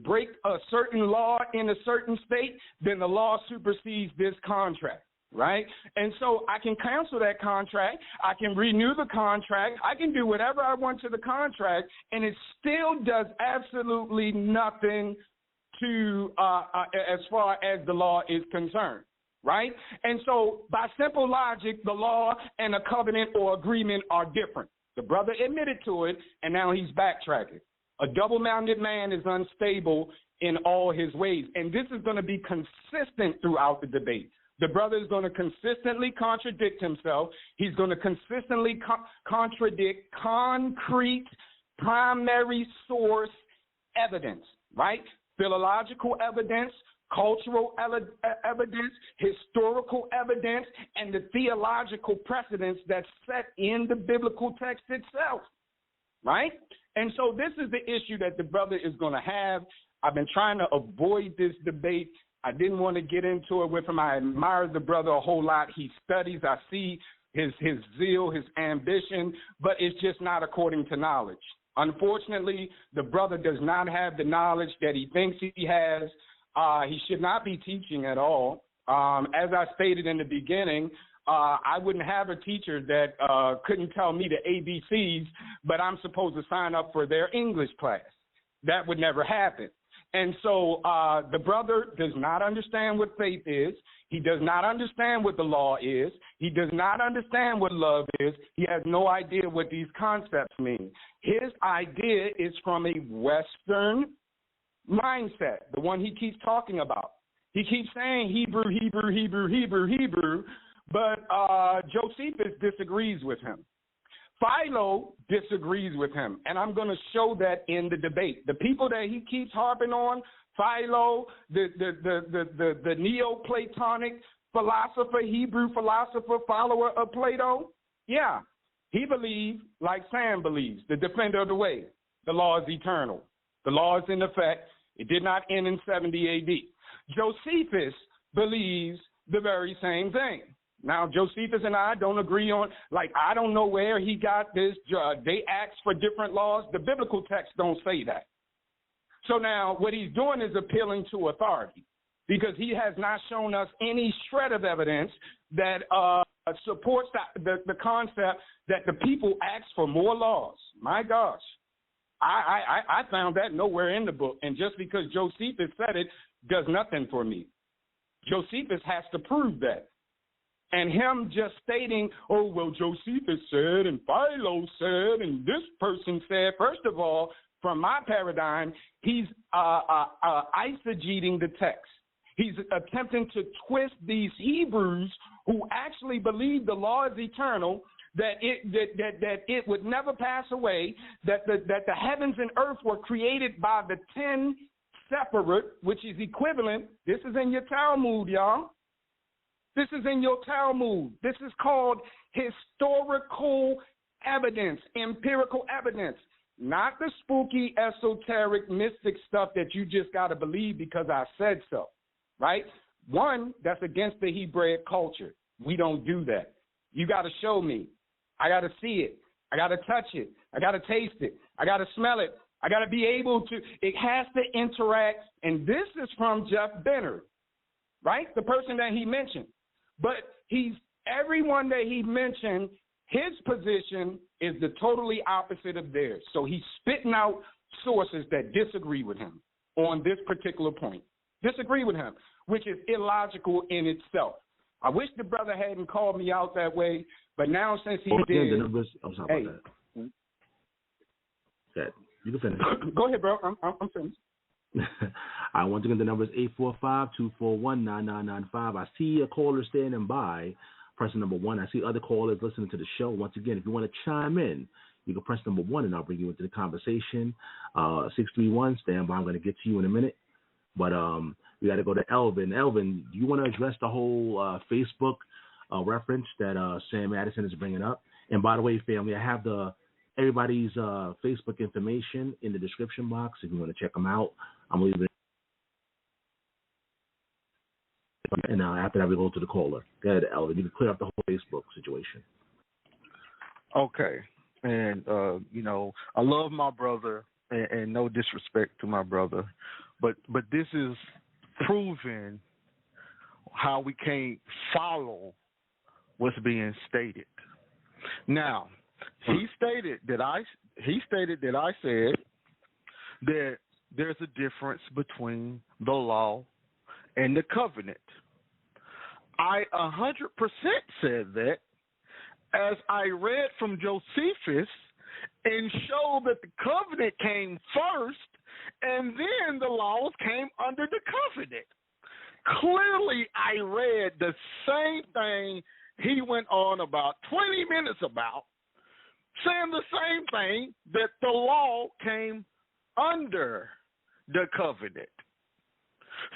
break a certain law in a certain state, then the law supersedes this contract, right? And so I can cancel that contract. I can renew the contract. I can do whatever I want to the contract, and it still does absolutely nothing to as far as the law is concerned, right? And so by simple logic, the law and a covenant or agreement are different. The brother admitted to it, and now he's backtracking. A double-minded man is unstable in all his ways, and this is going to be consistent throughout the debate. The brother is going to consistently contradict himself. He's going to consistently contradict concrete primary source evidence, right? Philological evidence, cultural evidence, historical evidence, and the theological precedents that's set in the biblical text itself, right? And so this is the issue that the brother is going to have. I've been trying to avoid this debate. I didn't want to get into it with him. I admire the brother a whole lot. He studies. I see his zeal, his ambition, but it's just not according to knowledge. Unfortunately, the brother does not have the knowledge that he thinks he has. He should not be teaching at all. As I stated in the beginning, I wouldn't have a teacher that couldn't tell me the ABCs, but I'm supposed to sign up for their English class. That would never happen. And so the brother does not understand what faith is. He does not understand what the law is. He does not understand what love is. He has no idea what these concepts mean. His idea is from a Western mindset, the one he keeps talking about. He keeps saying Hebrew, Hebrew, Hebrew, Hebrew, Hebrew, but Josephus disagrees with him. Philo disagrees with him, and I'm going to show that in the debate. The people that he keeps harping on, Philo, the Neoplatonic philosopher, Hebrew philosopher, follower of Plato, yeah, he believes like Sam believes, the defender of the way. The law is eternal. The law is in effect. It did not end in 70 A.D. Josephus believes the very same thing. Now, Josephus and I don't agree on, like, I don't know where he got this. They asked for different laws. The biblical texts don't say that. So now what he's doing is appealing to authority because he has not shown us any shred of evidence that supports the concept that the people ask for more laws. My gosh. I found that nowhere in the book. And just because Josephus said it does nothing for me. Josephus has to prove that. And him just stating, oh, well, Josephus said and Philo said and this person said, first of all, from my paradigm, he's eisegeting the text. He's attempting to twist these Hebrews who actually believe the law is eternal, that it would never pass away, that the heavens and earth were created by the 10 separate, which is equivalent. This is in your Talmud, y'all. This is in your Talmud. This is called historical evidence, empirical evidence, not the spooky, esoteric, mystic stuff that you just got to believe because I said so, right? One, that's against the Hebraic culture. We don't do that. You got to show me. I got to see it. I got to touch it. I got to taste it. I got to smell it. I got to be able to, it has to interact. And this is from Jeff Benner, right? The person that he mentioned. But everyone that he mentioned, his position is the totally opposite of theirs. So he's spitting out sources that disagree with him on this particular point. Disagree with him, which is illogical in itself. I wish the brother hadn't called me out that way, but now since he did, the numbers, I'm sorry about that. Okay, you can finish. Go ahead, bro. I'm finished. I want to get the numbers 845-241-9995. I see a caller standing by, pressing number 1. I see other callers listening to the show. Once again, if you want to chime in, you can press number 1 and I'll bring you into the conversation. 631, stand by. I'm going to get to you in a minute. But we got to go to Elvin. Elvin, do you want to address the whole Facebook reference that Sam Addison is bringing up? And by the way, family, I have everybody's Facebook information in the description box if you want to check them out. I'm leaving it. And after that, we go to the caller. Go ahead, Elvin. You can clear up the whole Facebook situation. Okay. And, I love my brother, and no disrespect to my brother, but this is proving how we can't follow what's being stated. Now, he stated that I said that there's a difference between the law and the covenant. I 100% said that as I read from Josephus and showed that the covenant came first and then the laws came under the covenant. Clearly, I read the same thing he went on about 20 minutes about, saying the same thing, that the law came under the covenant.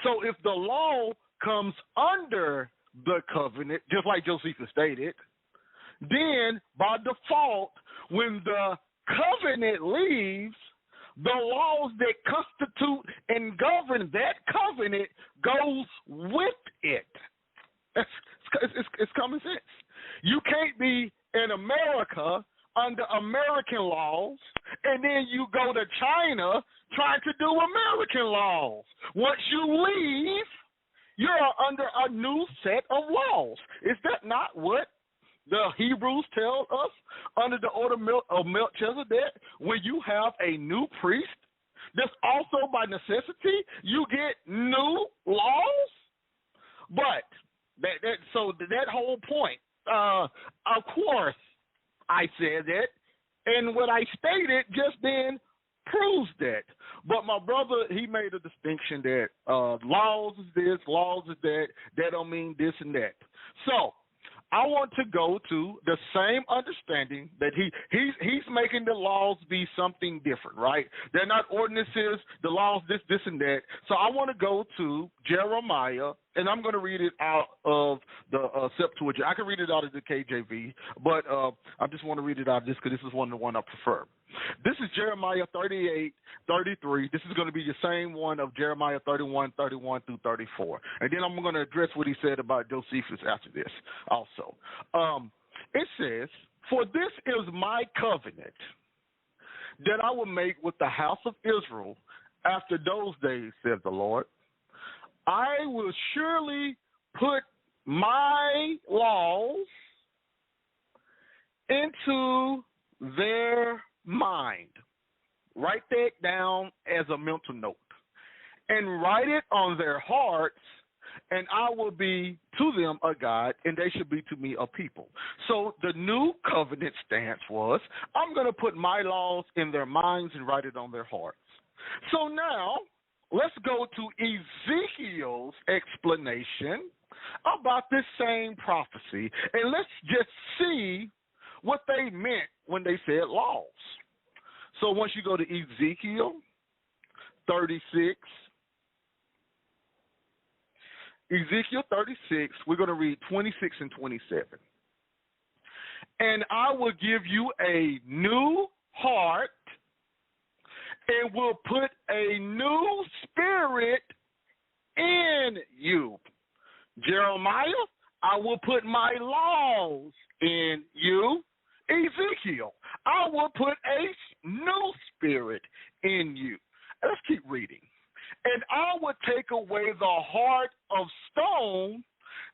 So if the law comes under the covenant, just like Josephus stated, then by default, when the covenant leaves, the laws that constitute and govern that covenant goes with it. It's common sense. You can't be in America under American laws, and then you go to China trying to do American laws. Once you leave, you're under a new set of laws. Is that not what the Hebrews tell us under the order of Melchizedek? When you have a new priest, that's also by necessity, you get new laws. But that whole point Of course, I said that, and what I stated just then proves that. But my brother, he made a distinction that laws is this, laws is that. That don't mean this and that. So I want to go to the same understanding that he's making the laws be something different, right? They're not ordinances, the laws, this, and that. So I want to go to Jeremiah, and I'm going to read it out of the Septuagint. I can read it out of the KJV, but I just want to read it out of this because this is the one I prefer. This is Jeremiah 38:33. This is going to be the same one of Jeremiah 31:31 through 34. And then I'm going to address what he said about Josephus after this also. It says, "For this is my covenant that I will make with the house of Israel after those days, says the Lord. I will surely put my laws into their mind." Write that down as a mental note. "And write it on their hearts, and I will be to them a God, and they should be to me a people." So the new covenant stance was, I'm going to put my laws in their minds and write it on their hearts. So now, let's go to Ezekiel's explanation about this same prophecy, and let's just see what they meant when they said laws. So once you go to Ezekiel 36, we're going to read 26 and 27. "And I will give you a new heart and will put a new spirit in you." Jeremiah, "I will put my laws in you." Ezekiel, "I will put a new spirit in you." Let's keep reading. "And I will take away the heart of stone."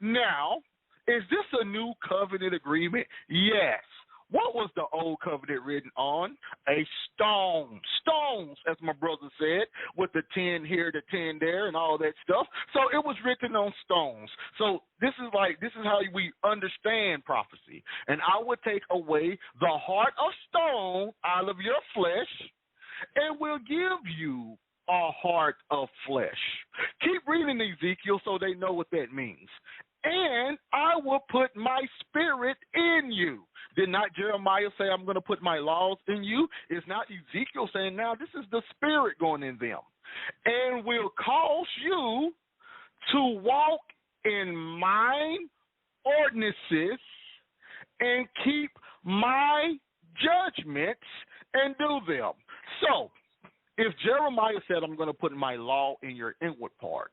Now, is this a new covenant agreement? Yes. What was the old covenant written on? A stone. Stones, as my brother said, with the 10 here, the 10 there, and all that stuff. So it was written on stones. So this is how we understand prophecy. "And I will take away the heart of stone out of your flesh and will give you a heart of flesh." Keep reading Ezekiel so they know what that means. "And I will put my spirit in you." Did not Jeremiah say, I'm going to put my laws in you? It's not Ezekiel saying, now this is the spirit going in them. "And will cause you to walk in mine ordinances and keep my judgments and do them." So, if Jeremiah said, I'm going to put my law in your inward part,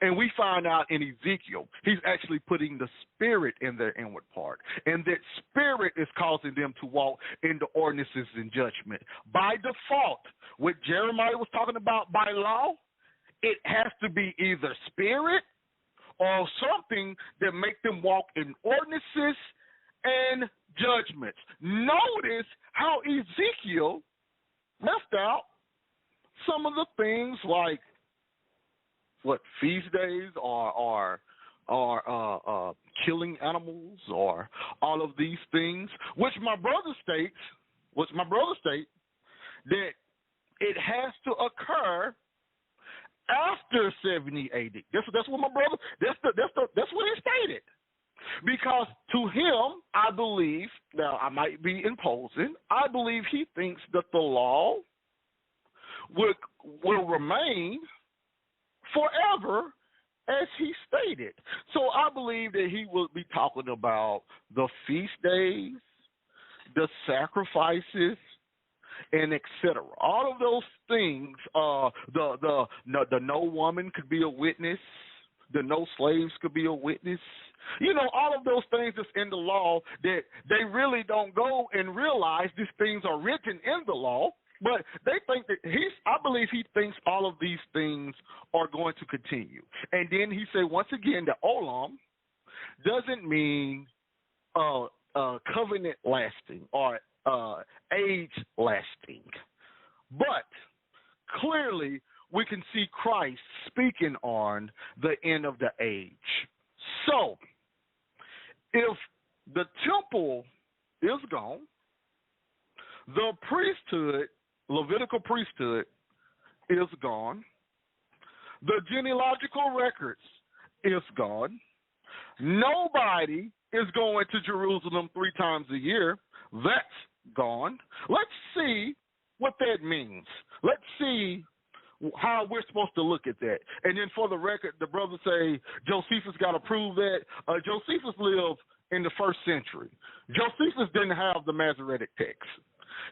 and we find out in Ezekiel, he's actually putting the spirit in their inward part. And that spirit is causing them to walk in the ordinances and judgment. By default, what Jeremiah was talking about by law, it has to be either spirit or something that make them walk in ordinances and judgments. Notice how Ezekiel left out some of the things like feast days or killing animals or all of these things, which my brother states that it has to occur after 70 AD. That's what my brother. That's what he stated. Because to him, I believe, now I might be imposing, I believe he thinks that the law will remain forever, as he stated. So I believe that he will be talking about the feast days, the sacrifices, and etc. All of those things. The no woman could be a witness. The no slaves could be a witness. All of those things that's in the law that they really don't go and realize these things are written in the law. But they think that I believe he thinks all of these things are going to continue. And then he said, once again, that olam doesn't mean covenant lasting or age lasting. But clearly we can see Christ speaking on the end of the age. So if the temple is gone. The priesthood, Levitical priesthood, is gone. The genealogical records is gone. Nobody is going to Jerusalem 3 times a year. That's gone. Let's see what that means. Let's see how we're supposed to look at that. And then for the record, the brothers say Josephus got to prove that. Josephus lived in the 1st century. Josephus didn't have the Masoretic text.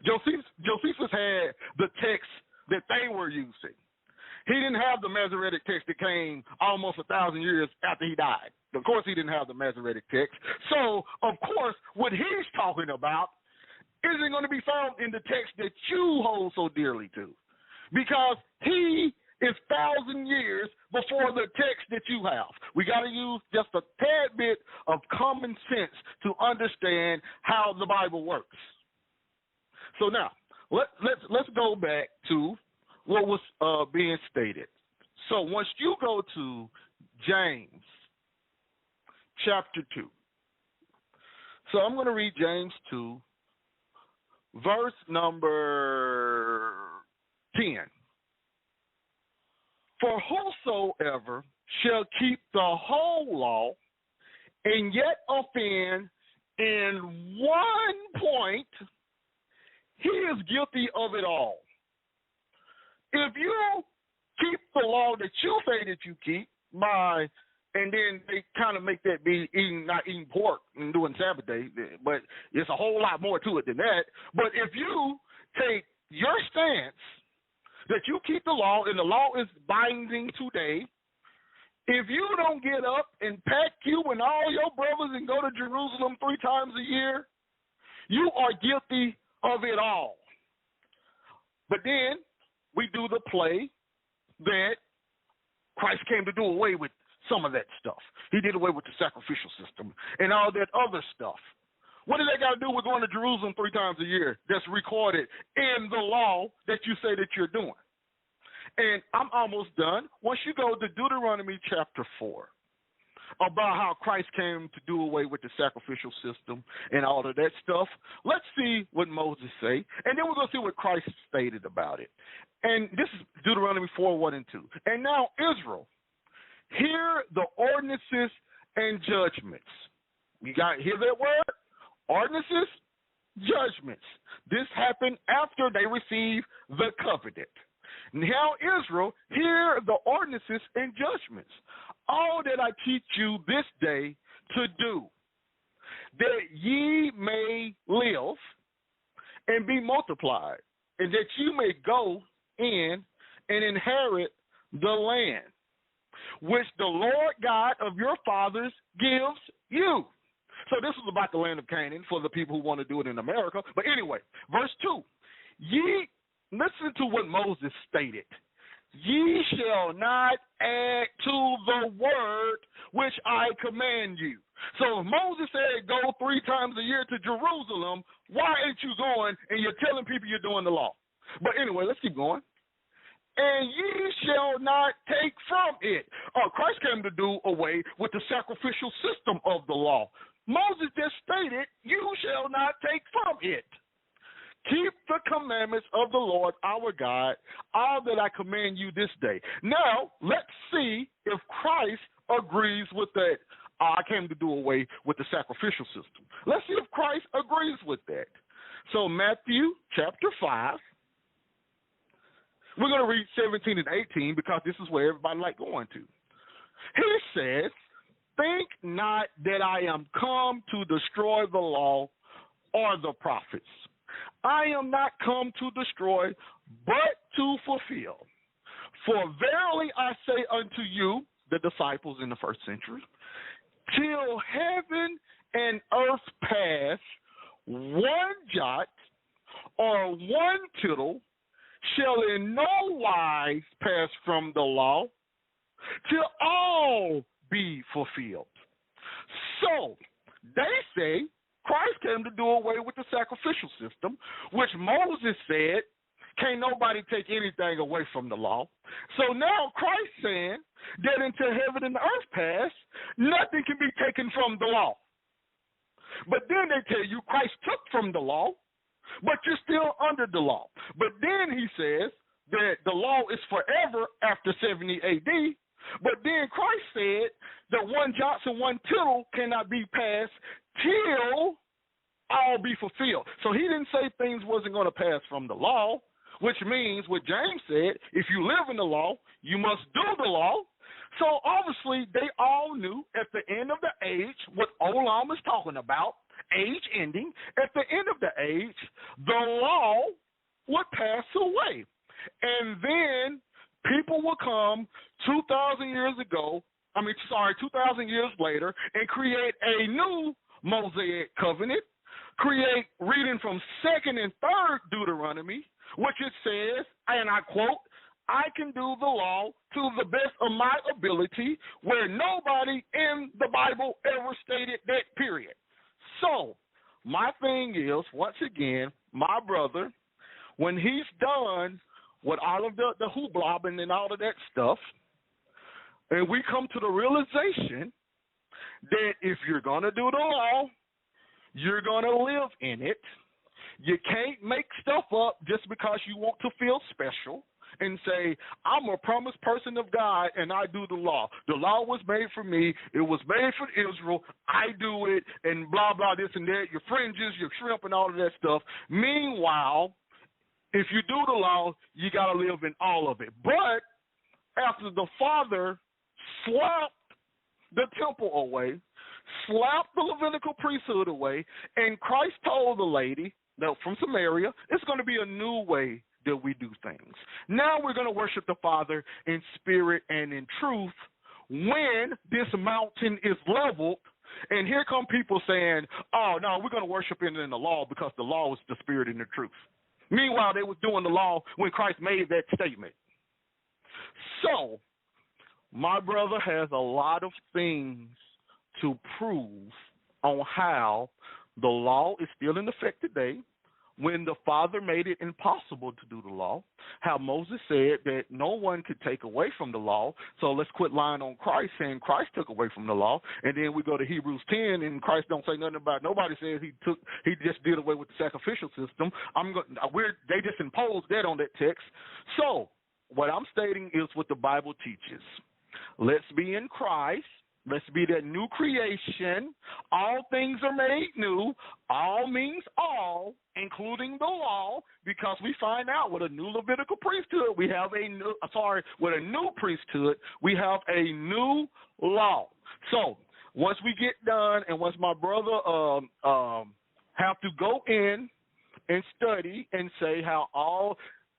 Josephus had the text that they were using. He didn't have the Masoretic text that came almost 1,000 years after he died. Of course, he didn't have the Masoretic text. So, of course, what he's talking about isn't going to be found in the text that you hold so dearly to, because he is 1,000 years before the text that you have. We got to use just a tad bit of common sense to understand how the Bible works. So now, let's go back to what was being stated. So once you go to James chapter 2. So I'm going to read James 2, verse number 10. For whosoever shall keep the whole law and yet offend in one point, he is guilty of it all. If you keep the law that you say that you keep, and then they kind of make that be not eating pork and doing Sabbath day, but it's a whole lot more to it than that. But if you take your stance that you keep the law and the law is binding today, if you don't get up and pack you and all your brothers and go to Jerusalem 3 times a year, you are guilty of it all. But then we do the play that Christ came to do away with some of that stuff. He did away with the sacrificial system and all that other stuff. What does that got to do with going to Jerusalem 3 times a year that's recorded in the law that you say that you're doing? And I'm almost done. Once you go to Deuteronomy chapter 4, about how Christ came to do away with the sacrificial system and all of that stuff, let's see what Moses say, and then we're going to see what Christ stated about it. And this is Deuteronomy 4, 1 and 2. And now, Israel, hear the ordinances and judgments. You got hear that word? Ordinances, judgments. This happened after they received the covenant. Now, Israel, hear the ordinances and judgments, all that I teach you this day to do, that ye may live and be multiplied, and that you may go in and inherit the land, which the Lord God of your fathers gives you. So this is about the land of Canaan for the people who want to do it in America. But anyway, verse 2, listen to what Moses stated. Ye shall not add to the word which I command you. So if Moses said go 3 times a year to Jerusalem, why ain't you going and you're telling people you're doing the law? But anyway, let's keep going. And ye shall not take from it. Christ came to do away with the sacrificial system of the law. Moses just stated, you shall not take from it. Keep the commandments of the Lord our God, all that I command you this day. Now, let's see if Christ agrees with that. I came to do away with the sacrificial system. Let's see if Christ agrees with that. So Matthew chapter 5. We're going to read 17 and 18 because this is where everybody like going to. He says, think not that I am come to destroy the law or the prophets. I am not come to destroy, but to fulfill. For verily I say unto you, the disciples in the 1st century, till heaven and earth pass, one jot or one tittle shall in no wise pass from the law, till all be fulfilled. So they say Christ came to do away with the sacrificial system, which Moses said, can't nobody take anything away from the law. So now Christ saying that until heaven and the earth pass, nothing can be taken from the law. But then they tell you Christ took from the law, but you're still under the law. But then he says that the law is forever after 70 AD. But then Christ said that one jot and one tittle cannot be passed till all be fulfilled. So he didn't say things wasn't going to pass from the law, which means what James said, if you live in the law, you must do the law. So obviously they all knew at the end of the age what Olam is talking about, age ending. At the end of the age, the law would pass away. And then people will come 2,000 years later and create a new Mosaic covenant, create reading from 2nd and 3rd Deuteronomy, which it says, and I quote, I can do the law to the best of my ability, where nobody in the Bible ever stated that, period. So my thing is, once again, my brother, when he's done with all of the hooplobbing and all of that stuff, and we come to the realization that if you're going to do the law, you're going to live in it. You can't make stuff up just because you want to feel special and say, I'm a promised person of God and I do the law. The law was made for me. It was made for Israel. I do it, and blah, blah, this and that, your fringes, your shrimp, and all of that stuff. Meanwhile, if you do the law, you got to live in all of it. But after the Father slapped the temple away, slapped the Levitical priesthood away, and Christ told the lady from Samaria, it's going to be a new way that we do things. Now we're going to worship the Father in spirit and in truth when this mountain is leveled. And here come people saying, oh, no, we're going to worship it in the law because the law is the spirit and the truth. Meanwhile, they was doing the law when Christ made that statement. So my brother has a lot of things to prove on how the law is still in effect today, when the Father made it impossible to do the law, how Moses said that no one could take away from the law, so let's quit lying on Christ saying Christ took away from the law, and then we go to Hebrews 10 and Christ don't say nothing about it. Nobody says he just did away with the sacrificial system. They just imposed that on that text. So what I'm stating is what the Bible teaches. Let's be in Christ. Let's be that new creation. All things are made new. All means all, including the law, because we find out with a new Levitical priesthood, with a new priesthood, we have a new law. So once we get done, and once my brother have to go in and study and say how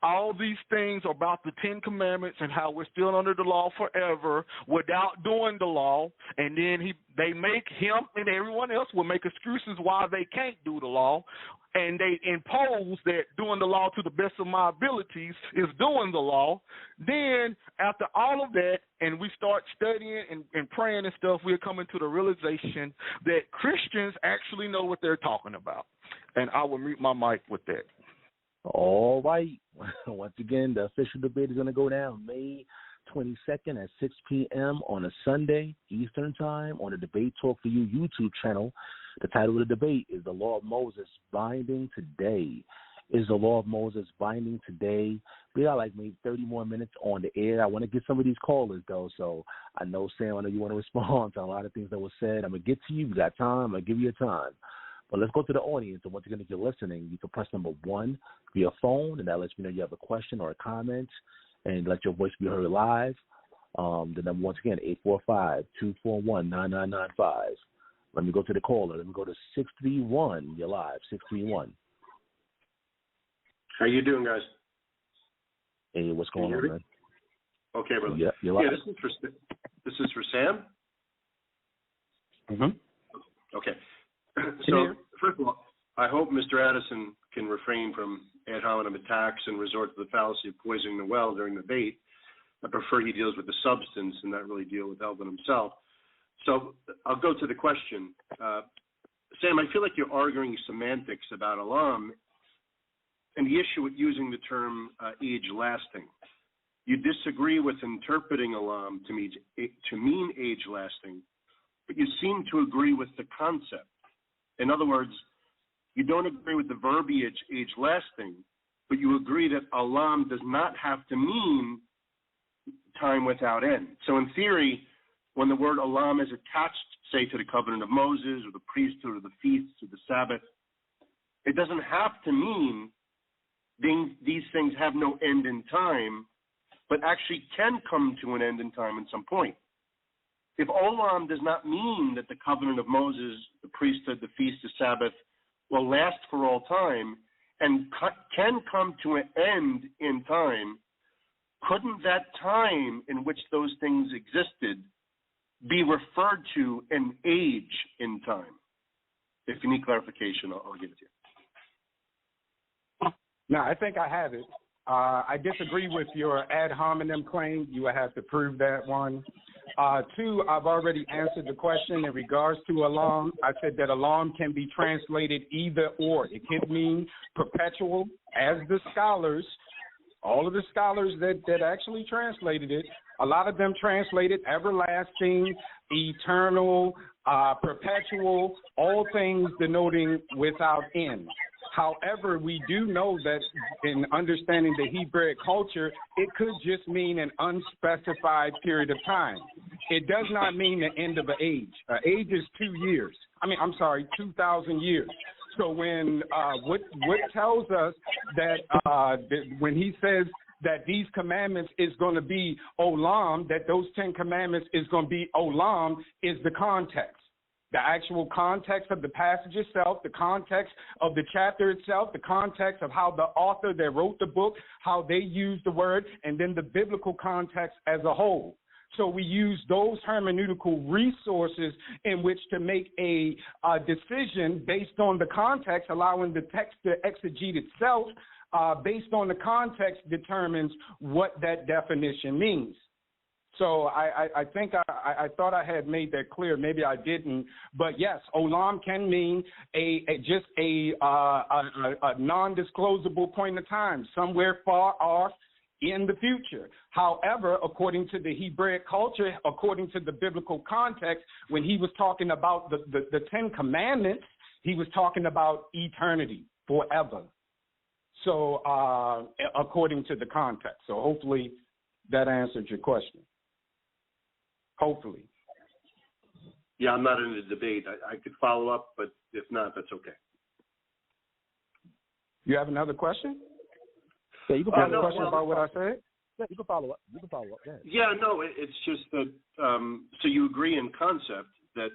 all these things are about the 10 Commandments and how we're still under the law forever without doing the law, and then they make him and everyone else will make excuses why they can't do the law, and they impose that doing the law to the best of my abilities is doing the law. Then after all of that, and we start studying and praying and stuff, we're coming to the realization that Christians actually know what they're talking about. And I will mute my mic with that. All right. Once again, the official debate is going to go down May 22nd at 6 p.m. on a Sunday, Eastern Time, on the Debate Talk for You YouTube channel. The title of the debate is The Law of Moses Binding Today. Is the Law of Moses binding today? We got like maybe 30 more minutes on the air. I want to get some of these callers, though, so I know, Sam, I know you want to respond to a lot of things that were said. I'm going to get to you. You got time. I'm going to give you time. But let's go to the audience. And once again, if you're listening, you can press number 1 via phone, and that lets me know you have a question or a comment, and let your voice be heard live. The number, once again, 845-241-9995. Let me go to the caller. Let me go to 631. You're live, 631. How you doing, guys? Hey, what's going on, man? Okay, brother. Yeah, you're live. Yeah, this is for Sam. Mm-hmm. Okay. So, first of all, I hope Mr. Addison can refrain from ad hominem attacks and resort to the fallacy of poisoning the well during the debate. I prefer he deals with the substance and not really deal with Elvin himself. So I'll go to the question. Sam, I feel like you're arguing semantics about Olam and the issue with using the term age lasting. You disagree with interpreting Olam to mean age lasting, but you seem to agree with the concept. In other words, you don't agree with the verbiage age lasting, but you agree that olam does not have to mean time without end. So in theory, when the word olam is attached, say, to the covenant of Moses or the priesthood or the feasts or the Sabbath, it doesn't have to mean these things have no end in time, but actually can come to an end in time at some point. If olam does not mean that the covenant of Moses, the priesthood, the feast, the Sabbath will last for all time and can come to an end in time, couldn't that time in which those things existed be referred to an age in time? If you need clarification, I'll give it to you. No, I think I have it. I disagree with your ad hominem claim. You will have to prove that one. Two, I've already answered the question in regards to olam. I said that olam can be translated either or. It could mean perpetual, as the scholars, all of the scholars that actually translated it, a lot of them translated everlasting, eternal, perpetual, all things denoting without end. However, we do know that in understanding the Hebrew culture, it could just mean an unspecified period of time. It does not mean the end of an age. Age is 2 years. 2,000 years. So when what tells us that when he says that these commandments is going to be olam, that those 10 commandments is going to be olam, is the context. The actual context of the passage itself, the context of the chapter itself, the context of how the author that wrote the book, how they used the word, and then the biblical context as a whole. So we use those hermeneutical resources in which to make a decision based on the context, allowing the text to exegete itself based on the context determines what that definition means. So I think I thought I had made that clear. Maybe I didn't. But yes, olam can mean a non-disclosable point of time, somewhere far off in the future. However, according to the Hebraic culture, according to the biblical context, when he was talking about the 10 commandments, he was talking about eternity, forever. So according to the context. So hopefully that answered your question. Hopefully. Yeah, I'm not in the debate. I could follow up, but if not, that's okay. You have another question? Yeah, you can follow up. Question about what I said? Yeah, you can follow up. Yeah, no, it's just that, so you agree in concept that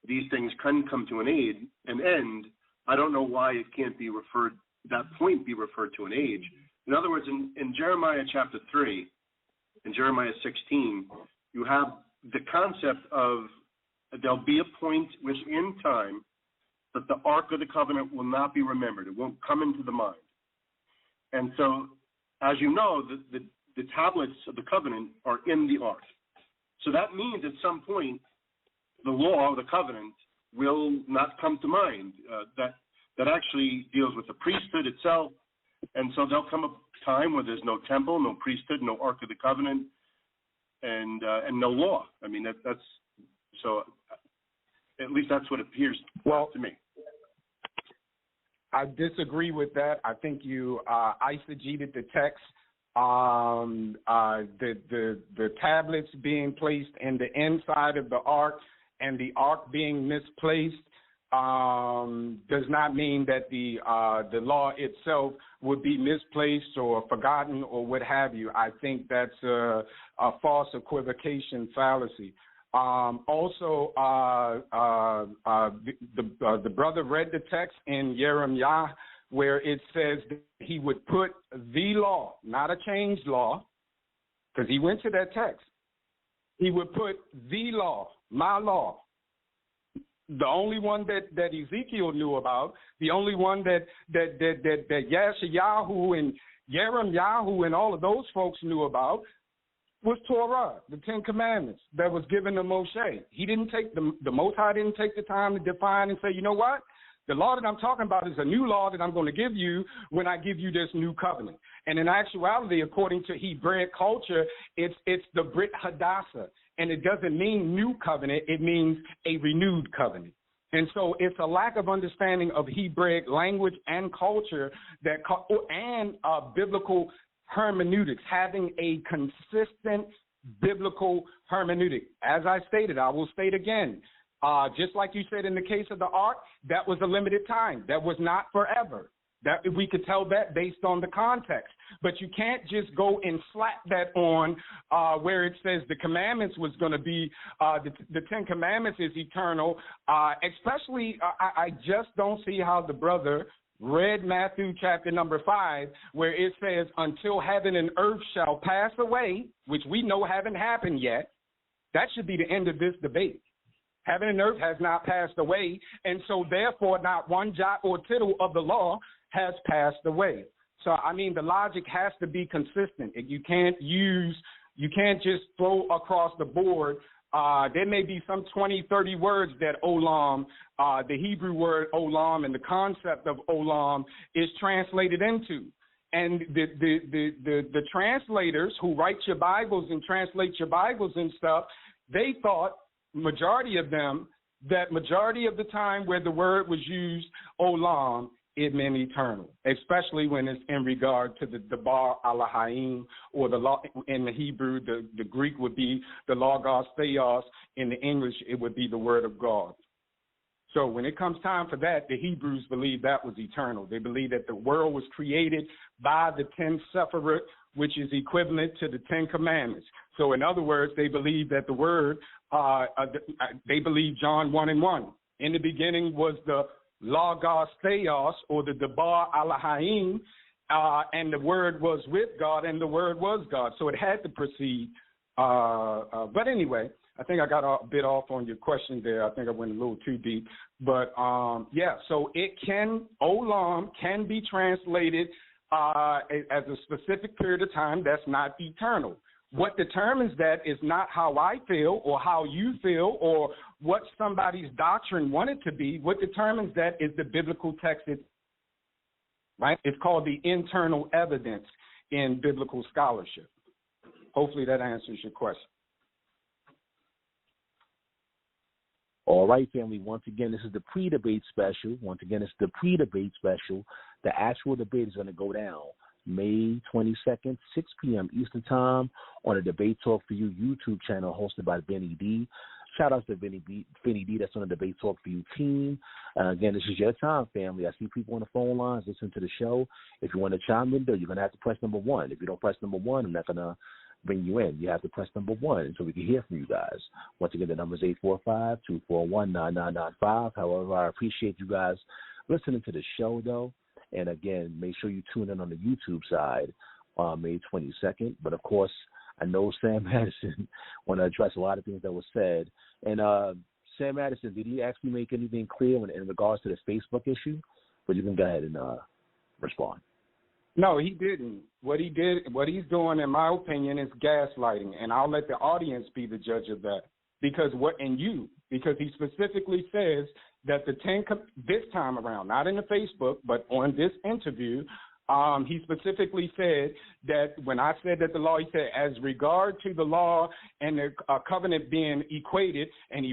these things can come to an end. I don't know why it can't be referred, that point be referred to an age. In other words, in Jeremiah chapter 3, in Jeremiah 16, you have the concept of there'll be a point within time that the Ark of the Covenant will not be remembered. It won't come into the mind. And so, as you know, the tablets of the covenant are in the Ark. So that means at some point, the law of the covenant will not come to mind. That actually deals with the priesthood itself. And so there'll come a time where there's no temple, no priesthood, no Ark of the Covenant, and no law. I mean, that's so. At least that's what it appears to me. I disagree with that. I think you eisegeted the text. The tablets being placed in the inside of the ark and the ark being misplaced does not mean that the law itself would be misplaced or forgotten or what have you. I think that's a false equivocation fallacy. Also, the brother read the text in Jeremiah where it says that he would put the law, not a changed law, because he went to that text. He would put the law, my law, the only one that Ezekiel knew about, the only one that Yeshayahu and Jeremiah and all of those folks knew about, was Torah, the 10 Commandments that was given to Moshe. He didn't take the Most High didn't take the time to define and say, you know what? The law that I'm talking about is a new law that I'm going to give you when I give you this new covenant. And in actuality, according to Hebraic culture, it's the Brit Hadassah. And it doesn't mean new covenant. It means a renewed covenant. And so it's a lack of understanding of Hebraic language and culture and biblical hermeneutics, having a consistent biblical hermeneutic. As I stated, I will state again, just like you said in the case of the ark, that was a limited time. That was not forever. That we could tell that based on the context. But you can't just go and slap that on where it says the commandments was going to be, the 10 Commandments is eternal, especially I just don't see how the brother read Matthew chapter number 5, where it says, until heaven and earth shall pass away, which we know haven't happened yet. That should be the end of this debate. Heaven and earth has not passed away, and so therefore not one jot or tittle of the law has passed away. So, I mean, the logic has to be consistent. You can't just throw across the board. There may be some 20, 30 words that olam, the Hebrew word olam and the concept of olam is translated into. And the translators who write your Bibles and translate your Bibles and stuff, they thought, majority of them, that majority of the time where the word was used, olam, it meant eternal, especially when it's in regard to the Debar Elohim, or the law in the Hebrew, the Greek would be the Logos Theos. In the English, it would be the Word of God. So when it comes time for that, the Hebrews believe that was eternal. They believe that the world was created by the 10 Sephirot, which is equivalent to the 10 Commandments. So in other words, they believe that the Word, they believe John 1:1. In the beginning was the Logos Theos, or the Debar Elohim, and the Word was with God, and the Word was God. So it had to proceed. But anyway, I think I got a bit off on your question there. I think I went a little too deep. But, yeah, so olam can be translated as a specific period of time that's not eternal. What determines that is not how I feel or how you feel or what somebody's doctrine wanted to be. What determines that is the biblical text, right? It's called the internal evidence in biblical scholarship. Hopefully that answers your question. All right, family. Once again, this is the pre-debate special. Once again, it's the pre-debate special. The actual debate is going to go down May 22nd, 6 p.m. Eastern Time on the Debate Talk for You YouTube channel hosted by Benny D. Shout out to Benny D. That's on the Debate Talk for You team. Again, this is your time, family. I see people on the phone lines listening to the show. If you want to chime in, though, you're going to have to press number 1. If you don't press number 1, I'm not going to bring you in. You have to press number 1 so we can hear from you guys. Once again, the number is 845-241-9995. However, I appreciate you guys listening to the show, though. And again, make sure you tune in on the YouTube side on May 22nd. But of course, I know Sam Addison want to address a lot of things that were said. And Sam Addison, did he actually make anything clear in regards to this Facebook issue? But you can go ahead and respond. No, he didn't. What he's doing, in my opinion, is gaslighting, and I'll let the audience be the judge of that. Because he specifically says that this time around, not in the Facebook, but on this interview, he specifically said that when I said that the law, he said, as regard to the law and the covenant being equated, and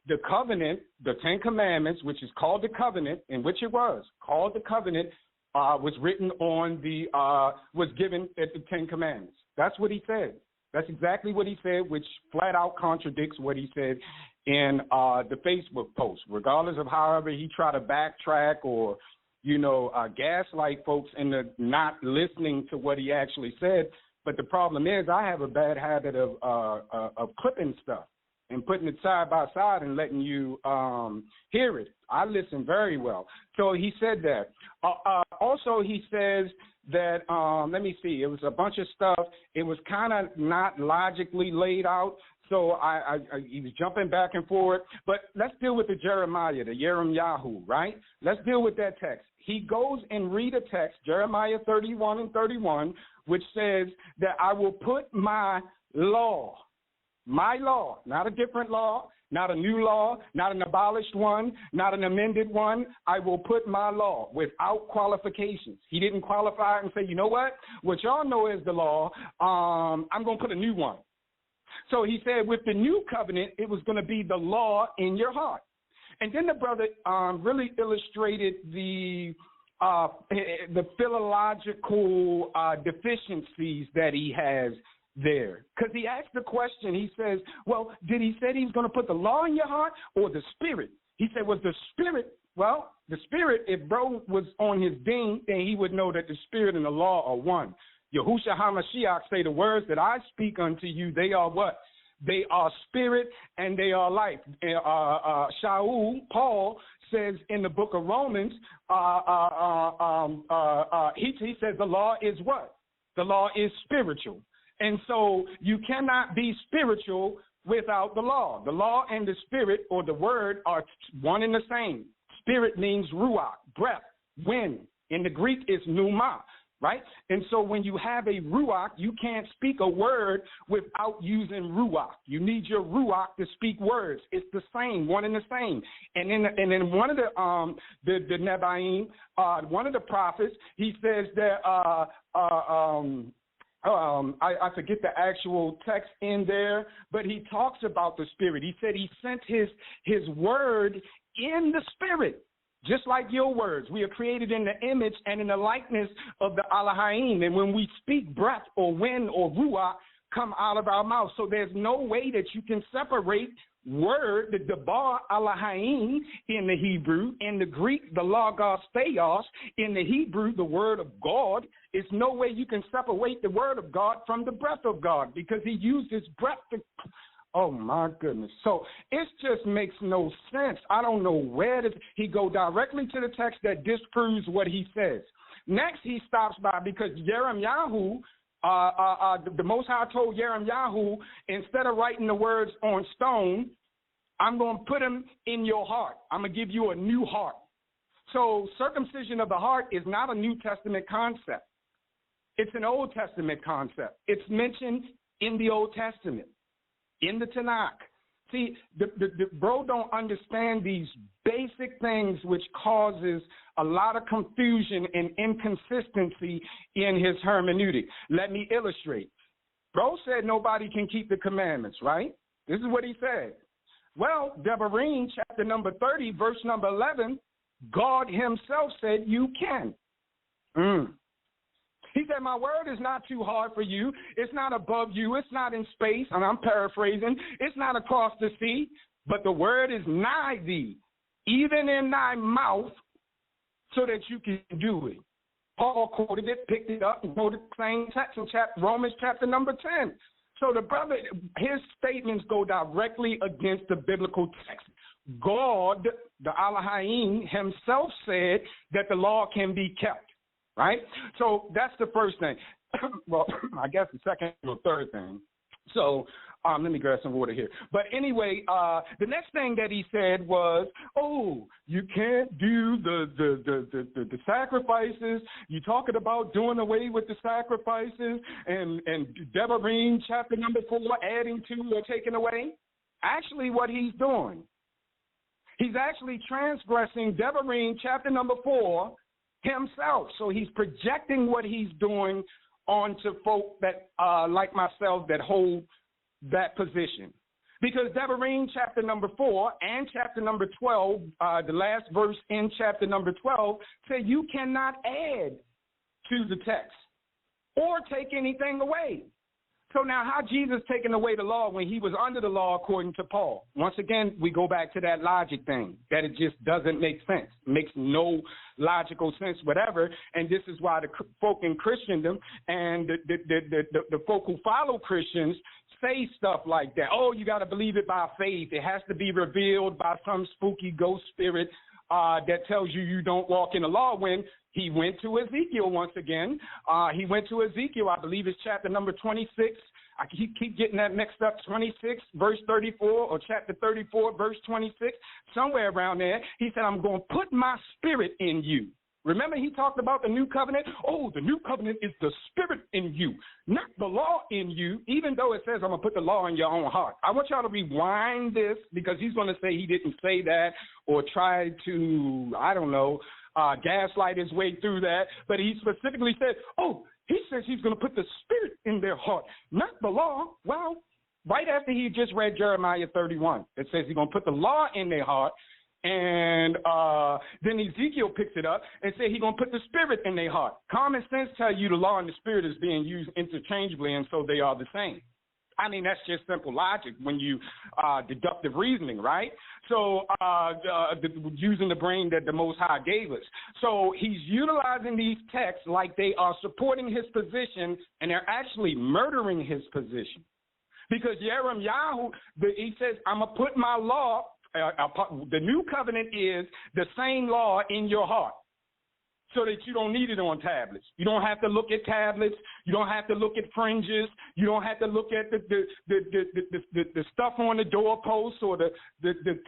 the covenant, the 10 Commandments, which is called the covenant, in which it was called the covenant, was written on was given at the 10 Commandments. That's what he said. That's exactly what he said, which flat out contradicts what he said in the Facebook post. Regardless of however he tried to backtrack or, gaslight folks into not listening to what he actually said. But the problem is I have a bad habit of clipping stuff and putting it side by side and letting you hear it. I listen very well. So he said that. Also, he says that, let me see, it was a bunch of stuff. It was kind of not logically laid out. So he was jumping back and forth. But let's deal with the Jeremiah, the Yirmiyahu, right? Let's deal with that text. He goes and read a text, Jeremiah 31:31, which says that I will put my law, not a different law, not a new law, not an abolished one, not an amended one. I will put my law without qualifications. He didn't qualify it and say, you know what y'all know is the law, I'm going to put a new one. So he said with the new covenant, it was going to be the law in your heart. And then the brother really illustrated the philological deficiencies that he has there. Because he asked the question, he says, well, did he say he's going to put the law in your heart or the spirit? He said, was the spirit, well, the spirit, if bro was on his ding, then he would know that the spirit and the law are one. Yahushua HaMashiach say the words that I speak unto you, they are what? They are spirit and they are life. Shaul, Paul, says in the book of Romans, he says the law is what? The law is spiritual. And so you cannot be spiritual without the law. The law and the spirit or the word are one and the same. Spirit means ruach, breath, wind. In the Greek, it's pneuma. Right? And so when you have a ruach, you can't speak a word without using ruach. You need your ruach to speak words. It's the same, one and the same. And then one of the Nebaim, one of the prophets, he says that I forget the actual text in there, but he talks about the spirit. He said he sent his word in the spirit. Just like your words, we are created in the image and in the likeness of the Elohim. And when we speak, breath or wind or ruach come out of our mouth. So there's no way that you can separate word, the Debar Elohim in the Hebrew, in the Greek, the Logos Theos, in the Hebrew, the word of God. It's no way you can separate the word of God from the breath of God because he used his breath to... Oh, my goodness. So it just makes no sense. I don't know where he go directly to the text that disproves what he says. Next, he stops by because Jeremiah, the Most High told Jeremiah, instead of writing the words on stone, I'm going to put them in your heart. I'm going to give you a new heart. So circumcision of the heart is not a New Testament concept. It's an Old Testament concept. It's mentioned in the Old Testament. In the Tanakh. See, the bro don't understand these basic things which causes a lot of confusion and inconsistency in his hermeneutic. Let me illustrate. Bro said nobody can keep the commandments, right? This is what he said. Well, Devarim, chapter number 30, verse number 11, God himself said you can. He said, my word is not too hard for you. It's not above you. It's not in space. And I'm paraphrasing. It's not across the sea. But the word is nigh thee, even in thy mouth, so that you can do it. Paul quoted it, picked it up, and quoted the same text in Romans chapter number 10. So the brother, his statements go directly against the biblical text. God, the Elohim himself said that the law can be kept. Right? So that's the first thing. Well, I guess the second or third thing. So let me grab some water here. But anyway, the next thing that he said was, oh, you can't do the sacrifices. You're talking about doing away with the sacrifices and Devarim chapter number 4, adding to or taking away. Actually, what he's doing, he's actually transgressing Devarim chapter number 4 himself. So he's projecting what he's doing onto folk that, like myself, that hold that position. Because Devarim chapter number 4 and chapter number 12, the last verse in chapter number 12, say you cannot add to the text or take anything away. So now how Jesus taking away the law when he was under the law according to Paul? Once again, we go back to that logic thing, that it just doesn't make sense. It makes no logical sense, whatever. And this is why the folk in Christendom and the folk who follow Christians say stuff like that. Oh, you got to believe it by faith. It has to be revealed by some spooky ghost spirit that tells you don't walk in the law, when he went to Ezekiel once again. He went to Ezekiel, I believe it's chapter number 26. I keep getting that mixed up, 26, verse 34, or chapter 34, verse 26, somewhere around there. He said, I'm going to put my spirit in you. Remember he talked about the new covenant? Oh, the new covenant is the spirit in you, not the law in you, even though it says I'm going to put the law in your own heart. I want y'all to rewind this because he's going to say he didn't say that or try to, I don't know, gaslight his way through that. But he specifically said, oh, he says he's going to put the spirit in their heart, not the law. Well, right after he just read Jeremiah 31. It says he's going to put the law in their heart. And then Ezekiel picks it up and says he's going to put the spirit in their heart. Common sense tells you the law and the spirit is being used interchangeably, and so they are the same. I mean, that's just simple logic when you deductive reasoning, right? So using the brain that the Most High gave us. So he's utilizing these texts like they are supporting his position, and they're actually murdering his position. Because Jeremiah, he says, I'm going to put my law, the new covenant is the same law in your heart, so that you don't need it on tablets. You don't have to look at tablets. You don't have to look at fringes. You don't have to look at the stuff on the doorposts or the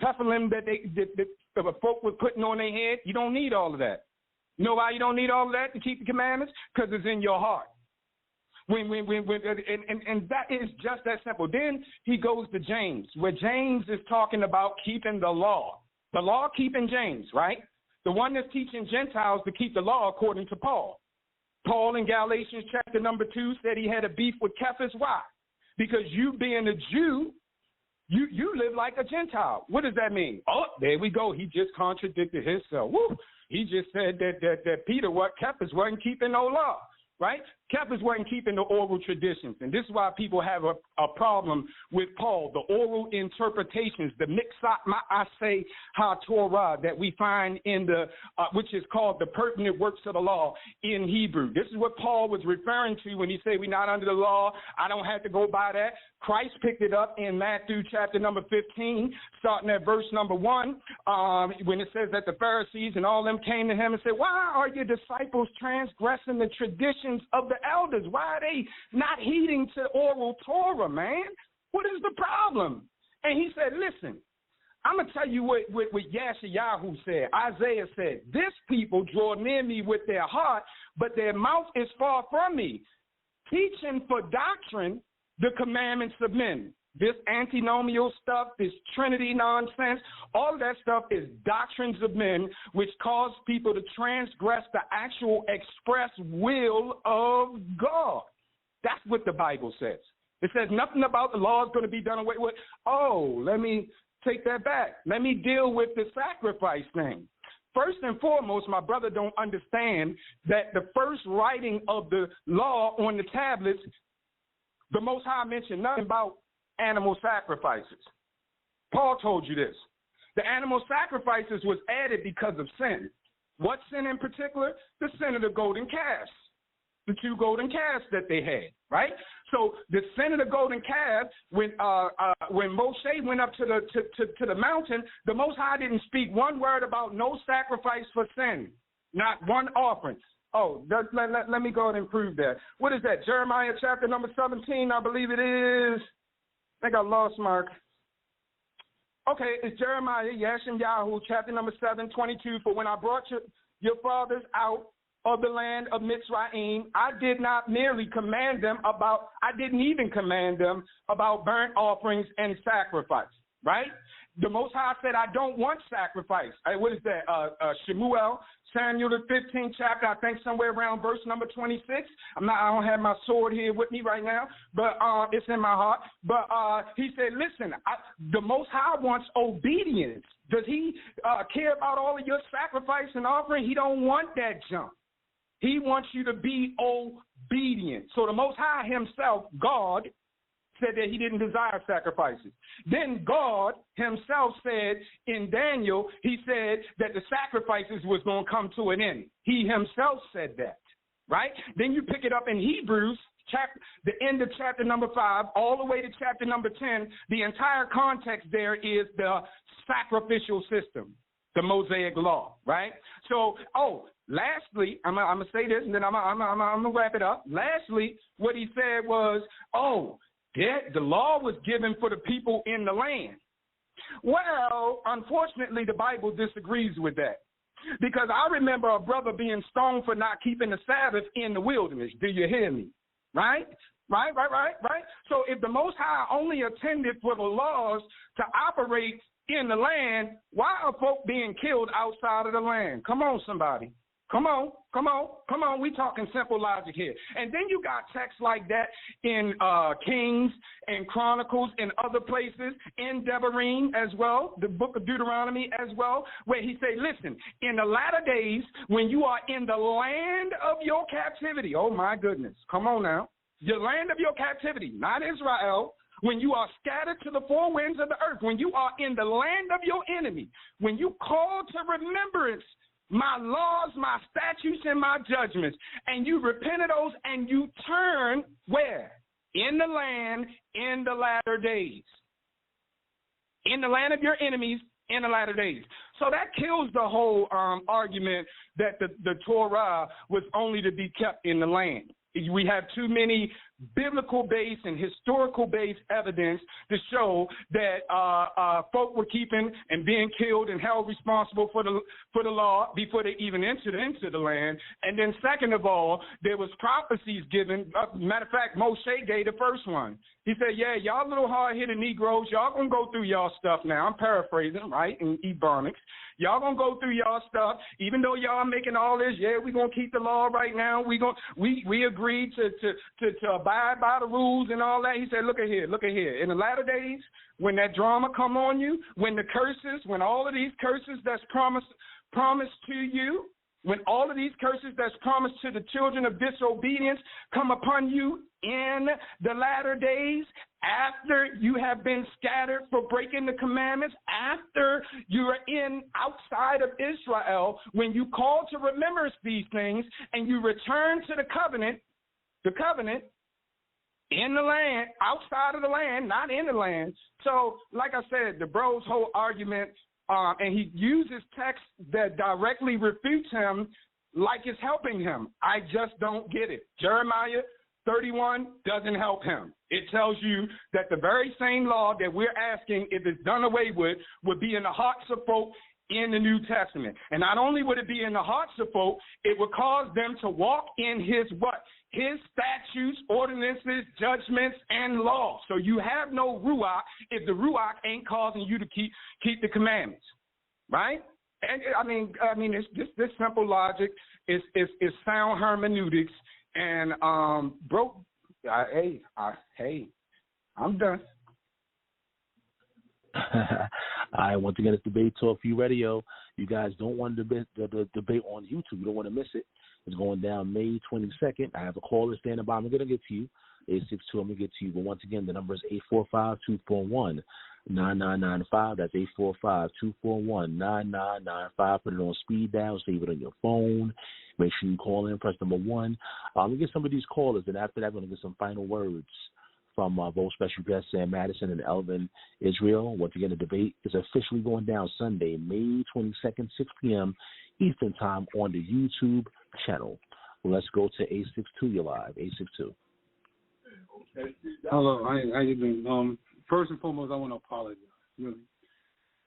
tefillin that the folk were putting on their head. You don't need all of that. You know why you don't need all of that to keep the commandments? Because it's in your heart. And that is just that simple. Then he goes to James, where James is talking about keeping the law keeping James, right? The one that's teaching Gentiles to keep the law according to Paul. Paul in Galatians chapter number 2 said he had a beef with Cephas. Why? Because you being a Jew, you live like a Gentile. What does that mean? Oh, there we go. He just contradicted himself. Woo. He just said that Cephas wasn't keeping no law. Right? Cephas wasn't keeping the oral traditions. And this is why people have a problem with Paul, the oral interpretations, the miksat ma'aseh ha-Torah that we find in the, which is called the pertinent works of the law in Hebrew. This is what Paul was referring to when he said we're not under the law. I don't have to go by that. Christ picked it up in Matthew chapter number 15, starting at verse number 1, when it says that the Pharisees and all them came to him and said, why are your disciples transgressing the traditions of the elders? Why are they not heeding to oral Torah, man? What is the problem? And he said, listen, I'm going to tell you what Yashayahu said. Isaiah said, this people draw near me with their heart, but their mouth is far from me, teaching for doctrine the commandments of men. This antinomial stuff, this Trinity nonsense, all of that stuff is doctrines of men which cause people to transgress the actual express will of God. That's what the Bible says. It says nothing about the law is going to be done away with. Oh, let me take that back. Let me deal with the sacrifice thing. First and foremost, my brother don't understand that the first writing of the law on the tablets, the Most High mentioned nothing about animal sacrifices. Paul told you this. The animal sacrifices was added because of sin. What sin in particular? The sin of the golden calves, the 2 golden calves that they had, right? So the sin of the golden calf, when Moshe went up to the mountain, the Most High didn't speak one word about no sacrifice for sin, not one offering. Oh, let me go ahead and prove that. What is that? Jeremiah chapter number 17, I believe it is. I think I lost Mark. Okay, it's Jeremiah, Yashayahu, chapter number 7, 22. For when I brought your fathers out of the land of Mitzrayim, I did not merely command them about, I didn't even command them about burnt offerings and sacrifice, right? The Most High said, I don't want sacrifice. What is that? Shemuel, Samuel, the 15th chapter, I think somewhere around verse number 26. I don't have my sword here with me right now, but it's in my heart. But he said, listen, the Most High wants obedience. Does he care about all of your sacrifice and offering? He don't want that junk. He wants you to be obedient. So the Most High himself, God, said that he didn't desire sacrifices. Then God himself said in Daniel, he said that the sacrifices was going to come to an end. He himself said that, right? Then you pick it up in Hebrews, the end of chapter number 5, all the way to chapter number 10. The entire context there is the sacrificial system, the Mosaic law, right? So, lastly, I'm going to say this, and then I'm going to wrap it up. Lastly, what he said was, the law was given for the people in the land. Well, unfortunately, the Bible disagrees with that. Because I remember a brother being stoned for not keeping the Sabbath in the wilderness. Do you hear me? Right? Right. So if the Most High only intended for the laws to operate in the land, why are folk being killed outside of the land? Come on, somebody. Come on. We talking simple logic here. And then you got texts like that in Kings and Chronicles and other places, in Devarim as well, the book of Deuteronomy as well, where he say, listen, in the latter days, when you are in the land of your captivity, oh my goodness, come on now, the land of your captivity, not Israel, when you are scattered to the four winds of the earth, when you are in the land of your enemy, when you call to remembrance my laws, my statutes, and my judgments, and you repent of those, and you turn where? In the land in the latter days. In the land of your enemies in the latter days. So that kills the whole argument that the Torah was only to be kept in the land. We have too many biblical-based and historical-based evidence to show that folk were keeping and being killed and held responsible for the law before they even entered into the land. And then second of all, there was prophecies given. Matter of fact, Moshe gave the first one. He said, yeah, y'all little hard-headed Negroes, y'all going to go through y'all stuff now. I'm paraphrasing, right, in Ebonics. Y'all gonna go through y'all stuff, even though y'all making all this. Yeah, we gonna keep the law right now. We agreed to abide by the rules and all that. He said, look at here. In the latter days, when that drama come on you, when the curses, when all of these curses that's promised to you, when all of these curses that's promised to the children of disobedience come upon you in the latter days, after you have been scattered for breaking the commandments, after you are outside of Israel, when you call to remembrance these things and you return to the covenant in the land, outside of the land, not in the land. So, like I said, the bro's whole argument, and he uses texts that directly refutes him like it's helping him. I just don't get it. Jeremiah 31 doesn't help him. It tells you that the very same law that we're asking, if it's done away with, would be in the hearts of folk in the New Testament. And not only would it be in the hearts of folk, it would cause them to walk in his what? His statutes, ordinances, judgments, and laws. So you have no Ruach if the Ruach ain't causing you to keep the commandments, right? And I mean, it's just this simple logic. It's sound hermeneutics. And bro, hey, I'm done. All right, once again, it's Debate Talk for You Radio. You guys don't want the debate on YouTube. You don't want to miss it. It's going down May 22nd. I have a caller standing by. I'm going to get to you. 862, I'm going to get to you. But once again, the number is 845-241-9995. That's 845-241-9995. Put it on speed dial. Save it on your phone. Make sure you call in. Press number 1. I'm going to get some of these callers, and after that, I'm going to get some final words from both special guests, Sam Addison and Elvin Israel. Once again, the debate is officially going down Sunday, May 22nd, 6 p.m. Eastern Time on the YouTube channel. Well, let's go to 862. You're live. 862. Hello. How you doing? First and foremost, I want to apologize. Really.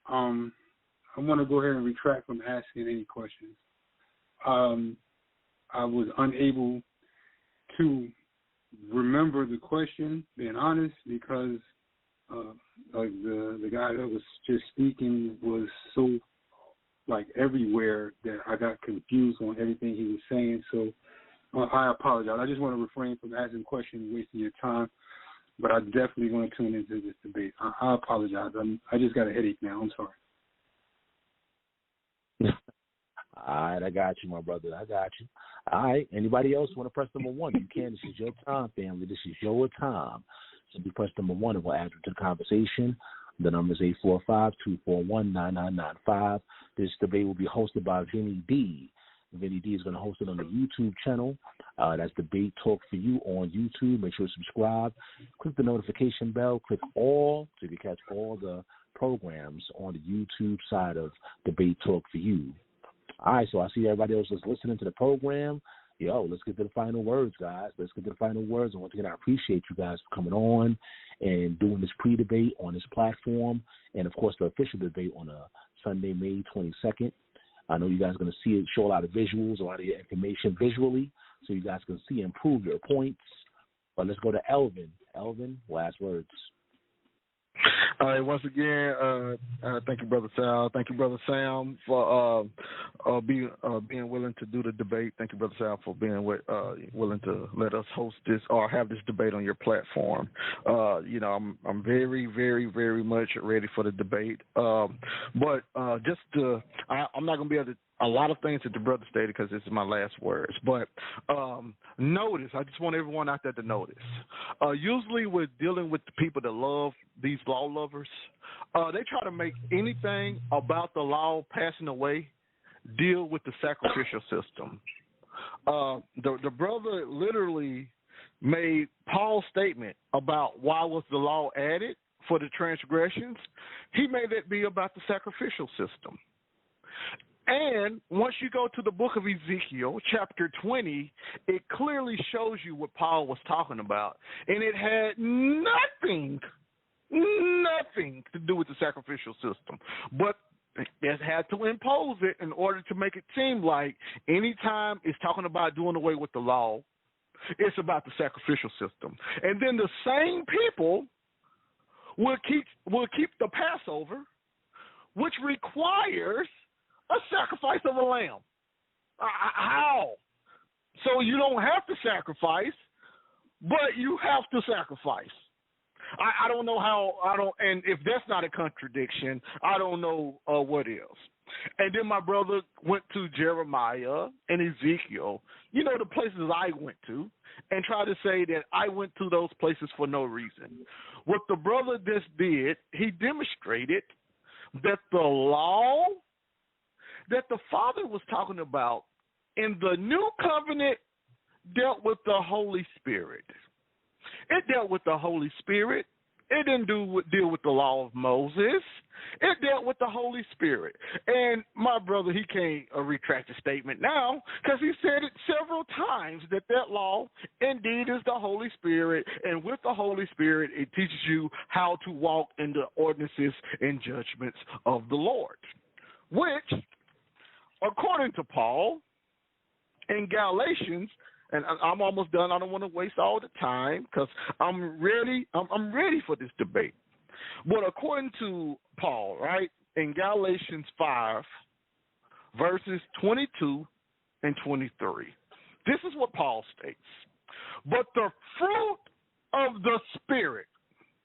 I want to go ahead and retract from asking any questions. I was unable to remember the question, being honest, because like the guy that was just speaking was so like everywhere that I got confused on everything he was saying. So I apologize. I just want to refrain from asking questions and wasting your time, but I definitely want to tune into this debate. I apologize. I just got a headache now. I'm sorry. All right, I got you, my brother. I got you. All right, anybody else want to press number 1? You can. This is your time, family. This is your time. So if you press number 1, it will add you to the conversation. The number is 845-241-9995. This debate will be hosted by Vinny D. Vinny D is going to host it on the YouTube channel. That's Debate Talk for You on YouTube. Make sure to subscribe. Click the notification bell. Click all so you can catch all the programs on the YouTube side of Debate Talk for You. All right, so I see everybody else is listening to the program. Yo, let's get to the final words, guys. Let's get to the final words. And once again, I appreciate you guys for coming on and doing this pre-debate on this platform. And, of course, the official debate on Sunday, May 22nd. I know you guys are going to see it, show a lot of visuals, a lot of your information visually, so you guys can see and prove your points. But let's go to Elvin. Elvin, last words. All right, once again, thank you, Brother Sal. Thank you, Brother Sam, for being willing to do the debate. Thank you, Brother Sal, for being willing to let us host this or have this debate on your platform. I'm very, very, very much ready for the debate. I'm not going to be able to a lot of things that the brother stated because this is my last words. But notice, I just want everyone out there to notice. Usually we're dealing with the people that love these law lovers. They try to make anything about the law passing away deal with the sacrificial system. The brother literally made Paul's statement about why was the law added for the transgressions. He made it be about the sacrificial system. And once you go to the book of Ezekiel, chapter 20, it clearly shows you what Paul was talking about. And it had nothing to do with the sacrificial system. But it had to impose it in order to make it seem like anytime it's talking about doing away with the law, it's about the sacrificial system. And then the same people will keep the Passover, which requires a sacrifice of a lamb. How? So you don't have to sacrifice, but you have to sacrifice. I don't know how. And if that's not a contradiction, I don't know what is. And then my brother went to Jeremiah and Ezekiel, the places I went to, and tried to say that I went to those places for no reason. What the brother just did, he demonstrated that the law that the Father was talking about in the new covenant dealt with the Holy Spirit. It dealt with the Holy Spirit. It didn't deal with the law of Moses. It dealt with the Holy Spirit. And my brother, he can't retract the statement now because he said it several times that law indeed is the Holy Spirit. And with the Holy Spirit, it teaches you how to walk in the ordinances and judgments of the Lord, which, according to Paul in Galatians, and I'm almost done. I don't want to waste all the time because I'm ready for this debate. But according to Paul, right, in Galatians 5, verses 22 and 23, this is what Paul states. But the fruit of the Spirit,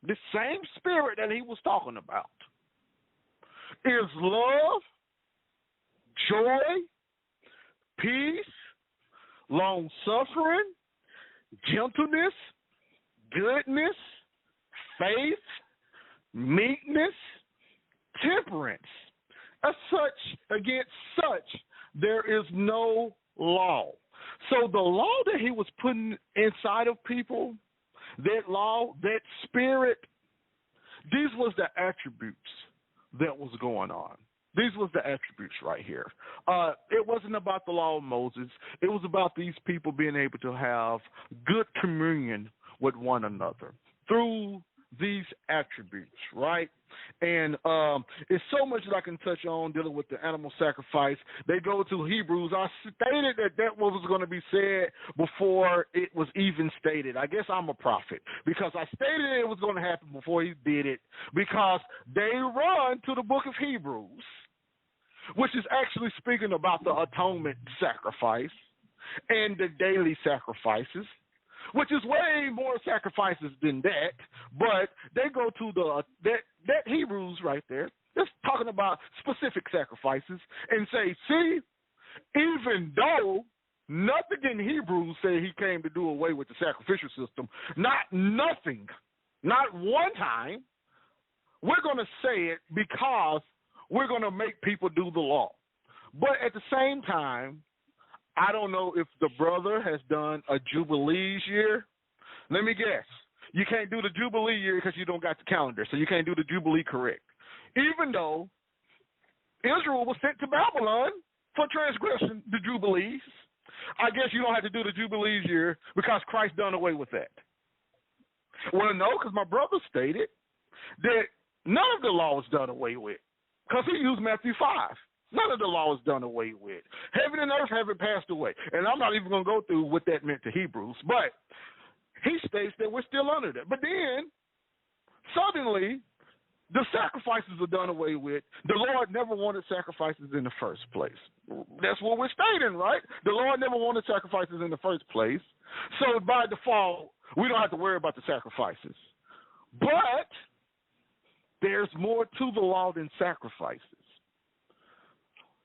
the same Spirit that he was talking about, is love, joy, peace, long-suffering, gentleness, goodness, faith, meekness, temperance. Against such, there is no law. So the law that he was putting inside of people, that law, that spirit, these was the attributes that was going on. These was the attributes right here. It wasn't about the law of Moses. It was about these people being able to have good communion with one another through these attributes, right? And it's so much that I can touch on dealing with the animal sacrifice. They go to Hebrews. I stated that was going to be said before it was even stated. I guess I'm a prophet because I stated it was going to happen before he did it because they run to the book of Hebrews, which is actually speaking about the atonement sacrifice and the daily sacrifices, which is way more sacrifices than that. But they go to that Hebrews right there, just talking about specific sacrifices, and say, see, even though nothing in Hebrews say he came to do away with the sacrificial system, not one time, we're going to say it because we're going to make people do the law. But at the same time, I don't know if the brother has done a Jubilees year. Let me guess. You can't do the Jubilee year because you don't got the calendar, so you can't do the Jubilee correct. Even though Israel was sent to Babylon for transgression, the Jubilees, I guess you don't have to do the Jubilees year because Christ done away with that. Well, no, because my brother stated that none of the law is done away with because he used Matthew 5. None of the law is done away with. Heaven and earth haven't passed away. And I'm not even going to go through what that meant to Hebrews, but he states that we're still under that. But then, suddenly, the sacrifices are done away with. The Lord never wanted sacrifices in the first place. That's what we're stating, right? The Lord never wanted sacrifices in the first place. So by default, we don't have to worry about the sacrifices. But there's more to the law than sacrifices.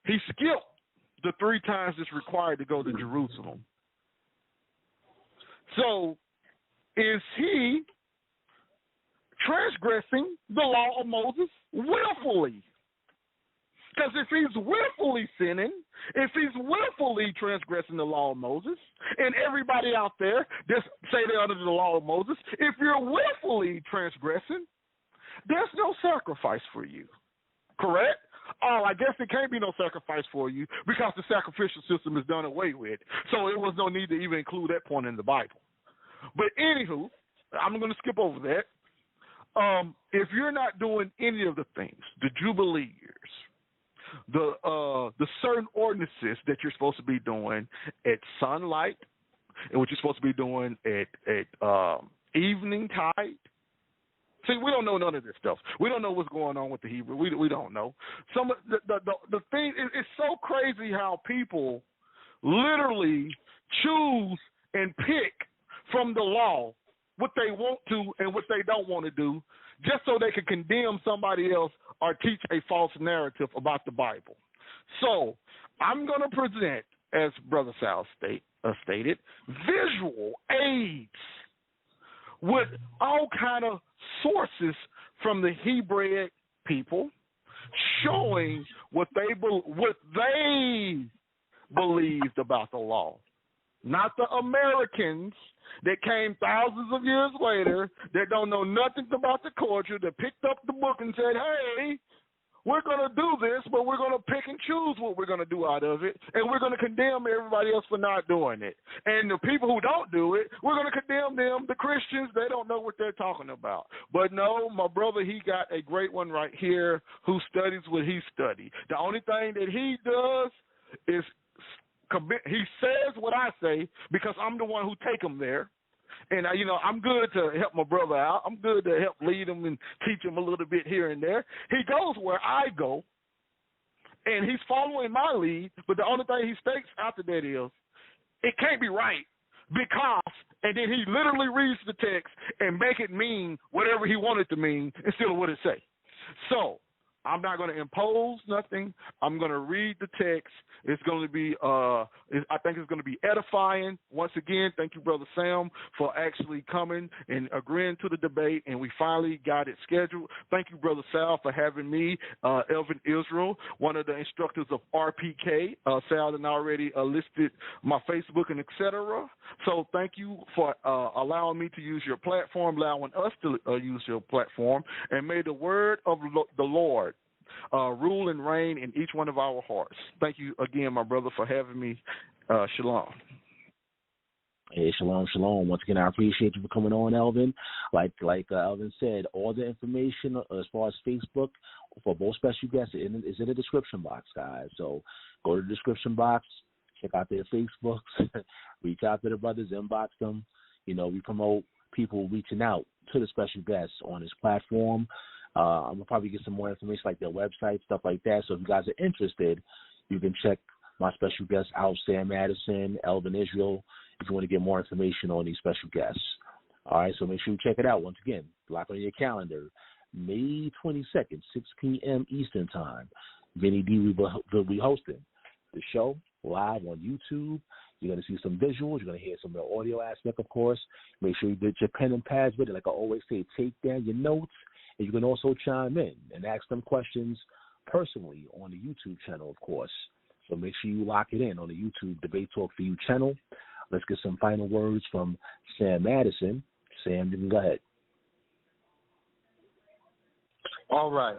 He skipped the 3 times it's required to go to Jerusalem. So is he transgressing the law of Moses willfully? Because if he's willfully sinning, if he's willfully transgressing the law of Moses, and everybody out there just say they're under the law of Moses, if you're willfully transgressing, there's no sacrifice for you. Correct? Oh, I guess there can't be no sacrifice for you because the sacrificial system is done away with. So there was no need to even include that point in the Bible. But anywho, I'm going to skip over that. If you're not doing any of the things, the Jubilee years, the certain ordinances that you're supposed to be doing at sunlight, and what you're supposed to be doing at evening tide. See, we don't know none of this stuff. We don't know what's going on with the Hebrew. We don't know. Some of the thing, it's so crazy how people literally choose and pick from the law what they want to and what they don't want to do, just so they can condemn somebody else or teach a false narrative about the Bible. So I'm going to present, as Brother Sal stated, visual aids with all kind of sources from the Hebrew people showing what they believed about the law. Not the Americans that came thousands of years later that don't know nothing about the culture, that picked up the book and said, hey, we're going to do this, but we're going to pick and choose what we're going to do out of it, and we're going to condemn everybody else for not doing it. And the people who don't do it, we're going to condemn them. The Christians, they don't know what they're talking about. But no, my brother, he got a great one right here who studies what he studied. The only thing that he does is he says what I say because I'm the one who take him there. And, I'm good to help my brother out. I'm good to help lead him and teach him a little bit here and there. He goes where I go, and he's following my lead, but the only thing he states after that is, it can't be right because, and then he literally reads the text and make it mean whatever he wanted to mean instead of what it say. So I'm not going to impose nothing. I'm going to read the text. It's going to be, I think it's going to be edifying. Once again, thank you, Brother Sam, for actually coming and agreeing to the debate, and we finally got it scheduled. Thank you, Brother Sal, for having me, Elvin Israel, one of the instructors of RPK. Sal had already listed my Facebook and etc. So thank you for allowing me to use your platform, allowing us to use your platform, and may the word of the Lord rule and reign in each one of our hearts. Thank you again, my brother, for having me. Shalom. Hey, shalom, shalom. Once again, I appreciate you for coming on, Elvin. Like Elvin said, all the information as far as Facebook for both special guests is in the description box, guys. So go to the description box, check out their Facebooks, reach out to the brothers, inbox them. We promote people reaching out to the special guests on this platform. I'm going to probably get some more information like their website, stuff like that. So if you guys are interested, you can check my special guests out, Sam Addison, Elvin Israel, if you want to get more information on these special guests. All right, so make sure you check it out. Once again, block on your calendar, May 22nd, 6 p.m. Eastern Time. Vinny D will be hosting the show live on YouTube. You're going to see some visuals. You're going to hear some of the audio aspect, of course. Make sure you get your pen and pads with it. Like I always say, take down your notes. And you can also chime in and ask them questions personally on the YouTube channel, of course. So make sure you lock it in on the YouTube Debate Talk for You channel. Let's get some final words from Sam Addison. Sam, you can go ahead. All right.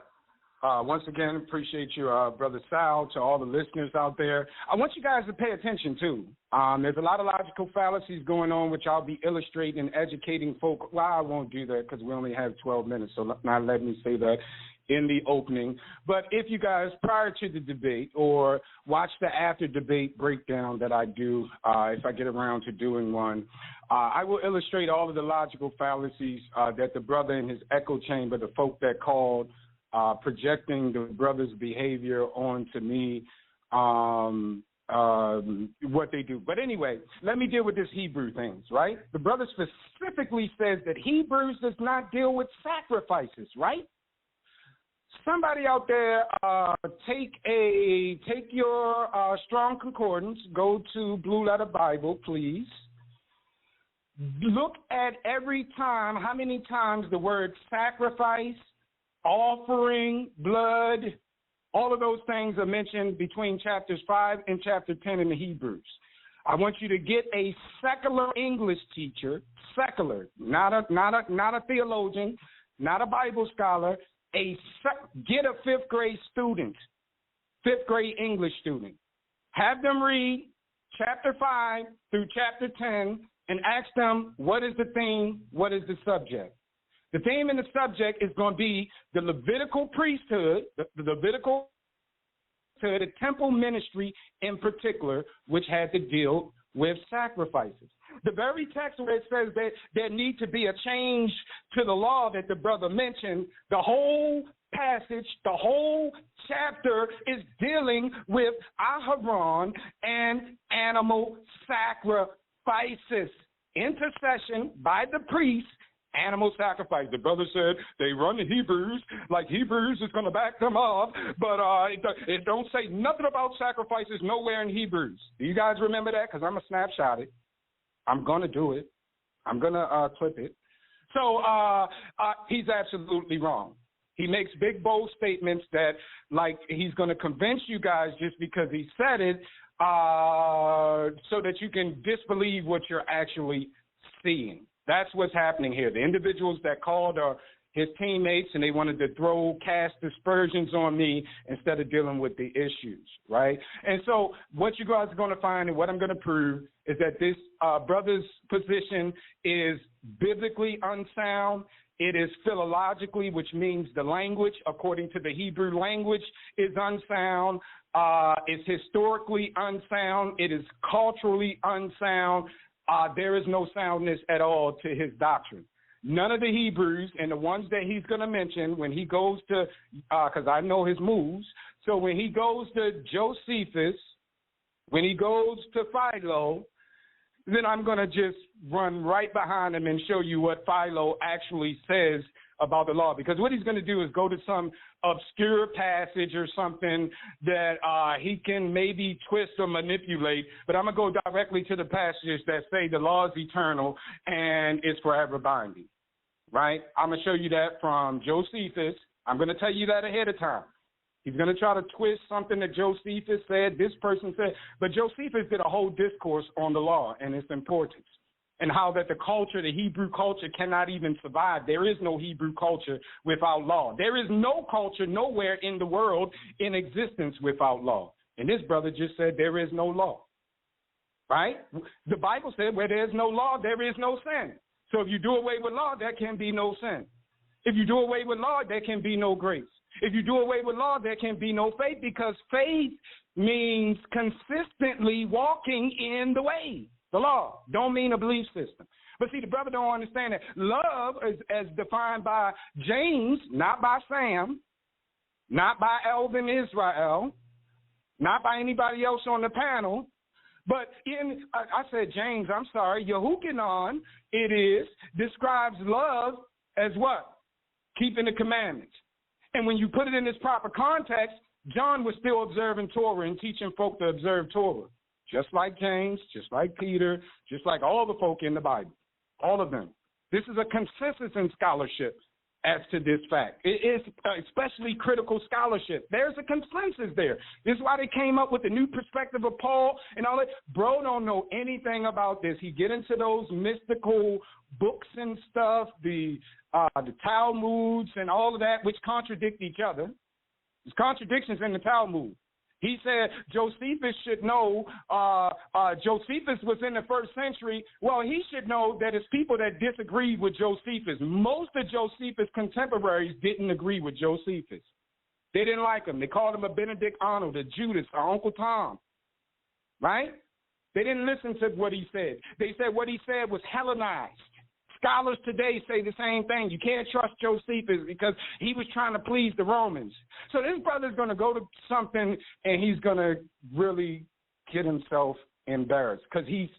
Once again, appreciate you, Brother Sal, to all the listeners out there. I want you guys to pay attention, too. There's a lot of logical fallacies going on, which I'll be illustrating and educating folk. Well, I won't do that because we only have 12 minutes, so not let me say that. in the opening. But if you guys, prior to the debate or watch the after debate breakdown that I do, if I get around to doing one, I will illustrate all of the logical fallacies that the brother in his echo chamber, the folk that called, projecting the brother's behavior onto me, what they do. But anyway, let me deal with this Hebrew things, right? The brother specifically says that Hebrews does not deal with sacrifices, right? Somebody out there, take your strong concordance, go to Blue Letter Bible, please. Look at every time, how many times the word sacrifice, offering, blood, all of those things are mentioned between chapters 5 and chapter 10 in the Hebrews. I want you to get a secular English teacher, secular, not a theologian, not a Bible scholar, get a fifth grade student, fifth grade English student. Have them read chapter 5 through chapter 10 and ask them, what is the theme, what is the subject? The theme and the subject is going to be the Levitical priesthood, the Levitical priesthood, the temple ministry in particular, which had to deal with sacrifices. The very text where it says that there need to be a change to the law that the brother mentioned, the whole passage, the whole chapter is dealing with Aharon and animal sacrifices, intercession by the priest, animal sacrifice. The brother said they run the Hebrews like Hebrews is going to back them up, but it don't say nothing about sacrifices nowhere in Hebrews. Do you guys remember that? Because I'm going to snapshot it. I'm going to do it. I'm going to clip it. So he's absolutely wrong. He makes big, bold statements that, like, he's going to convince you guys just because he said it so that you can disbelieve what you're actually seeing. That's what's happening here. The individuals that called are his teammates, and they wanted to cast aspersions on me instead of dealing with the issues, right? And so what you guys are going to find and what I'm going to prove is that this brother's position is biblically unsound. It is philologically, which means the language, according to the Hebrew language, is unsound. It's historically unsound. It is culturally unsound. There is no soundness at all to his doctrine. None of the Hebrews, and the ones that he's going to mention when he goes to, because I know his moves, so when he goes to Josephus, when he goes to Philo, then I'm going to just run right behind him and show you what Philo actually says about the law. Because what he's going to do is go to some obscure passage or something that he can maybe twist or manipulate. But I'm going to go directly to the passages that say the law is eternal and it's forever binding. Right? I'm going to show you that from Josephus. I'm going to tell you that ahead of time. He's going to try to twist something that Josephus said, this person said. But Josephus did a whole discourse on the law and its importance and how that the culture, the Hebrew culture, cannot even survive. There is no Hebrew culture without law. There is no culture nowhere in the world in existence without law. And this brother just said there is no law. Right? The Bible said where there is no law, there is no sin. So if you do away with law, there can be no sin. If you do away with law, there can be no grace. If you do away with law, there can be no faith, because faith means consistently walking in the way. The law don't mean a belief system. But see, the brother don't understand that love is as defined by James, not by Sam, not by Elvin Israel, not by anybody else on the panel. But I said James, I'm sorry, Yehukanan, it is, describes love as what? Keeping the commandments. And when you put it in its proper context, John was still observing Torah and teaching folk to observe Torah, just like James, just like Peter, just like all the folk in the Bible, all of them. This is a consensus in scholarship as to this fact. It is especially critical scholarship. There's a consensus there. This is why they came up with the new perspective of Paul and all that. Bro don't know anything about this. He get into those mystical books and stuff, the Talmuds and all of that, which contradict each other. There's contradictions in the Talmud. He said Josephus should know, Josephus was in the first century. Well, he should know that it's people that disagreed with Josephus. Most of Josephus' contemporaries didn't agree with Josephus. They didn't like him. They called him a Benedict Arnold, a Judas, or Uncle Tom, right? They didn't listen to what he said. They said what he said was Hellenized. Scholars today say the same thing. You can't trust Josephus because he was trying to please the Romans. So this brother's going to go to something and he's going to really get himself embarrassed because he's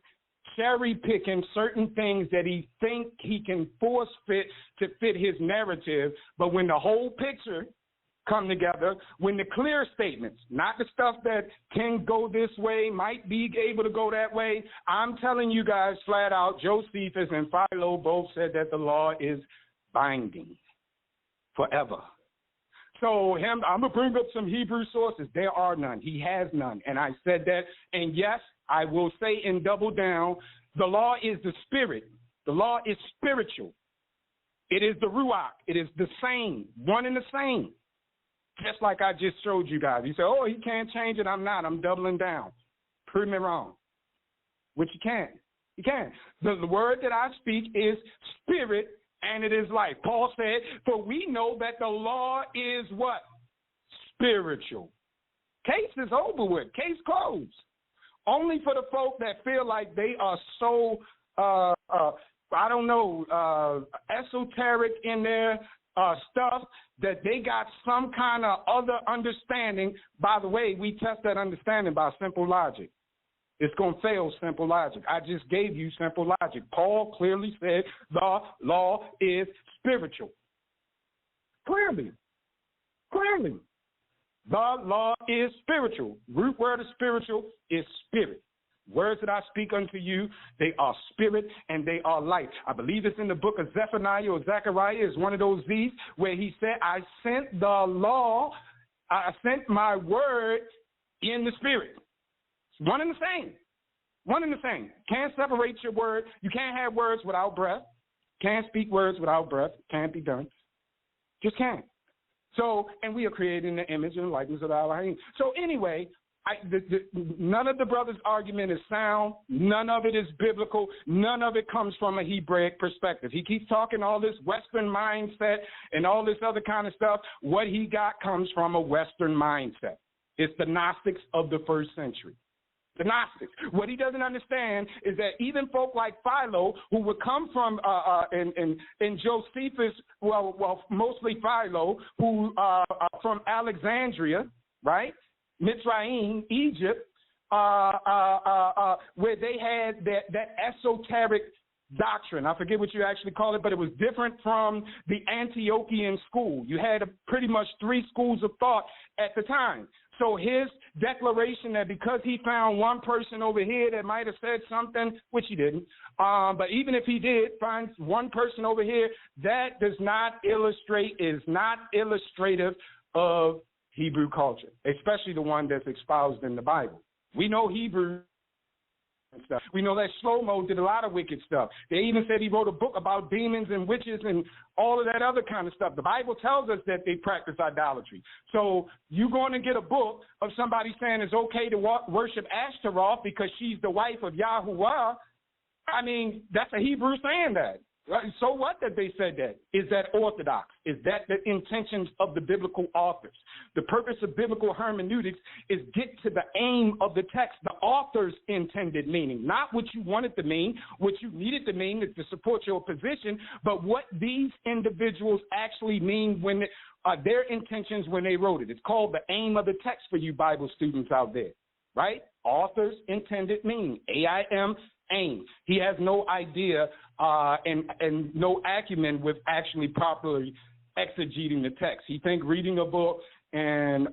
cherry picking certain things that he think he can force fit to fit his narrative. But when the whole picture come together, when the clear statements, not the stuff that can go this way, might be able to go that way, I'm telling you guys flat out, Josephus and Philo both said that the law is binding forever. So I'm going to bring up some Hebrew sources. There are none. He has none. And I said that. And yes, I will say and double down, the law is the spirit. The law is spiritual. It is the Ruach. It is the same, one and the same. Just like I just showed you guys. You say, oh, he can't change it. I'm not. I'm doubling down. Prove me wrong. Which you can't. You can't. The word that I speak is spirit and it is life. Paul said, for we know that the law is what? Spiritual. Case is over with. Case closed. Only for the folk that feel like they are so, esoteric in their stuff that they got some kind of other understanding. By the way, we test that understanding by simple logic. It's going to fail simple logic. I just gave you simple logic. Paul clearly said the law is spiritual. Clearly. The law is spiritual. Root word of spiritual is spirit. Words that I speak unto you, they are spirit and they are life. I believe it's in the book of Zephaniah or Zechariah is one of those Z's where he said, I sent my word in the spirit. It's one and the same. One and the same. Can't separate your word. You can't have words without breath. Can't speak words without breath. Can't be done. Just can't. So, and we are created in the image and likeness of Elohim. So anyway, none of the brother's argument is sound. None of it is biblical. None of it comes from a Hebraic perspective. He keeps talking all this Western mindset and all this other kind of stuff. What he got comes from a Western mindset. It's the Gnostics of the first century. The Gnostics. What he doesn't understand is that even folk like Philo, who would come from in Josephus, well, mostly Philo, who are from Alexandria, right? Mitzrayim, Egypt, where they had that esoteric doctrine. I forget what you actually call it, but it was different from the Antiochian school. You had pretty much three schools of thought at the time. So his declaration that because he found one person over here that might have said something, which he didn't, but even if he did find one person over here, that is not illustrative of Hebrew culture, especially the one that's espoused in the Bible. We know Hebrew and stuff. We know that Shlomo did a lot of wicked stuff. They even said he wrote a book about demons and witches and all of that other kind of stuff. The Bible tells us that they practice idolatry. So you're going to get a book of somebody saying it's okay to worship Ashtaroth because she's the wife of Yahuwah. I mean, that's a Hebrew saying that. So what that they said that? Is that orthodox? Is that the intentions of the biblical authors? The purpose of biblical hermeneutics is get to the aim of the text, the author's intended meaning, not what you wanted to mean, what you needed to mean to support your position, but what these individuals actually mean when their intentions when they wrote it. It's called the aim of the text for you Bible students out there, right? Author's intended meaning, AIM, aim. He has no idea and no acumen with actually properly exegeting the text. He think reading a book and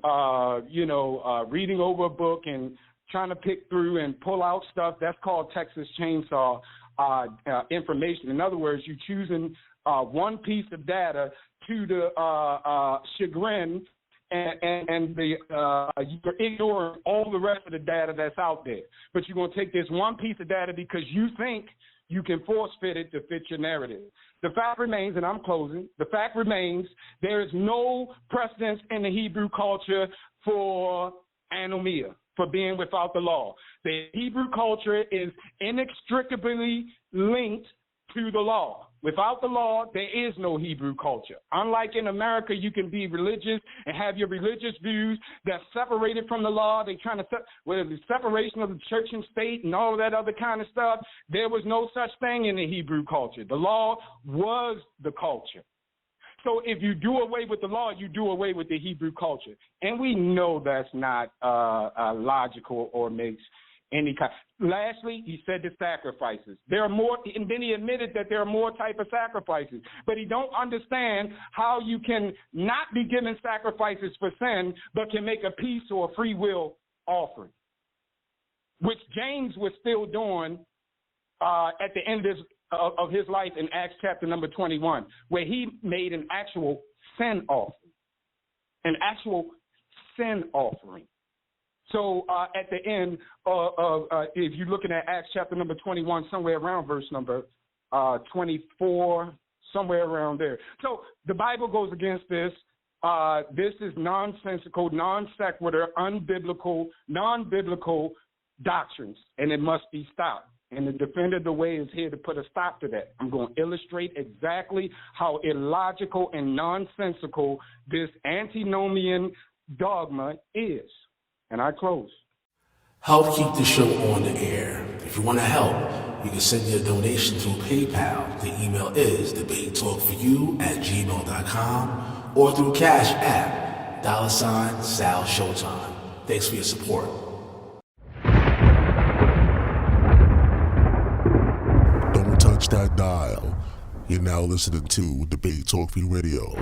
reading over a book and trying to pick through and pull out stuff, that's called Texas Chainsaw information. In other words, you're choosing one piece of data to the chagrin and you're ignoring all the rest of the data that's out there. But you're going to take this one piece of data because you think you can force fit it to fit your narrative. The fact remains, and I'm closing, the fact remains there is no precedence in the Hebrew culture for anomia, for being without the law. The Hebrew culture is inextricably linked to the law. Without the law, there is no Hebrew culture. Unlike in America, you can be religious and have your religious views that's separated from the law. They trying to with the separation of the church and state and all that other kind of stuff. There was no such thing in the Hebrew culture. The law was the culture. So if you do away with the law, you do away with the Hebrew culture. And we know that's not logical or makes any kind. Lastly, he said the sacrifices. There are more, and then he admitted that there are more type of sacrifices. But he don't understand how you can not be given sacrifices for sin, but can make a peace or a free will offering, which James was still doing at the end of his life in Acts chapter number 21, where he made an actual sin offering. An actual sin offering. So at the end of if you're looking at Acts chapter number 21, somewhere around verse number 24, somewhere around there. So the Bible goes against this. This is nonsensical, non sequitur, unbiblical, non-biblical doctrines, and it must be stopped. And the Defender of the Way is here to put a stop to that. I'm going to illustrate exactly how illogical and nonsensical this antinomian dogma is. And I close. Help keep the show on the air. If you want to help, you can send your donation through PayPal. The email is debatetalkforyou@gmail.com or through Cash App, $Sal Showtime. Thanks for your support. Don't touch that dial. You're now listening to Debate Talk Radio.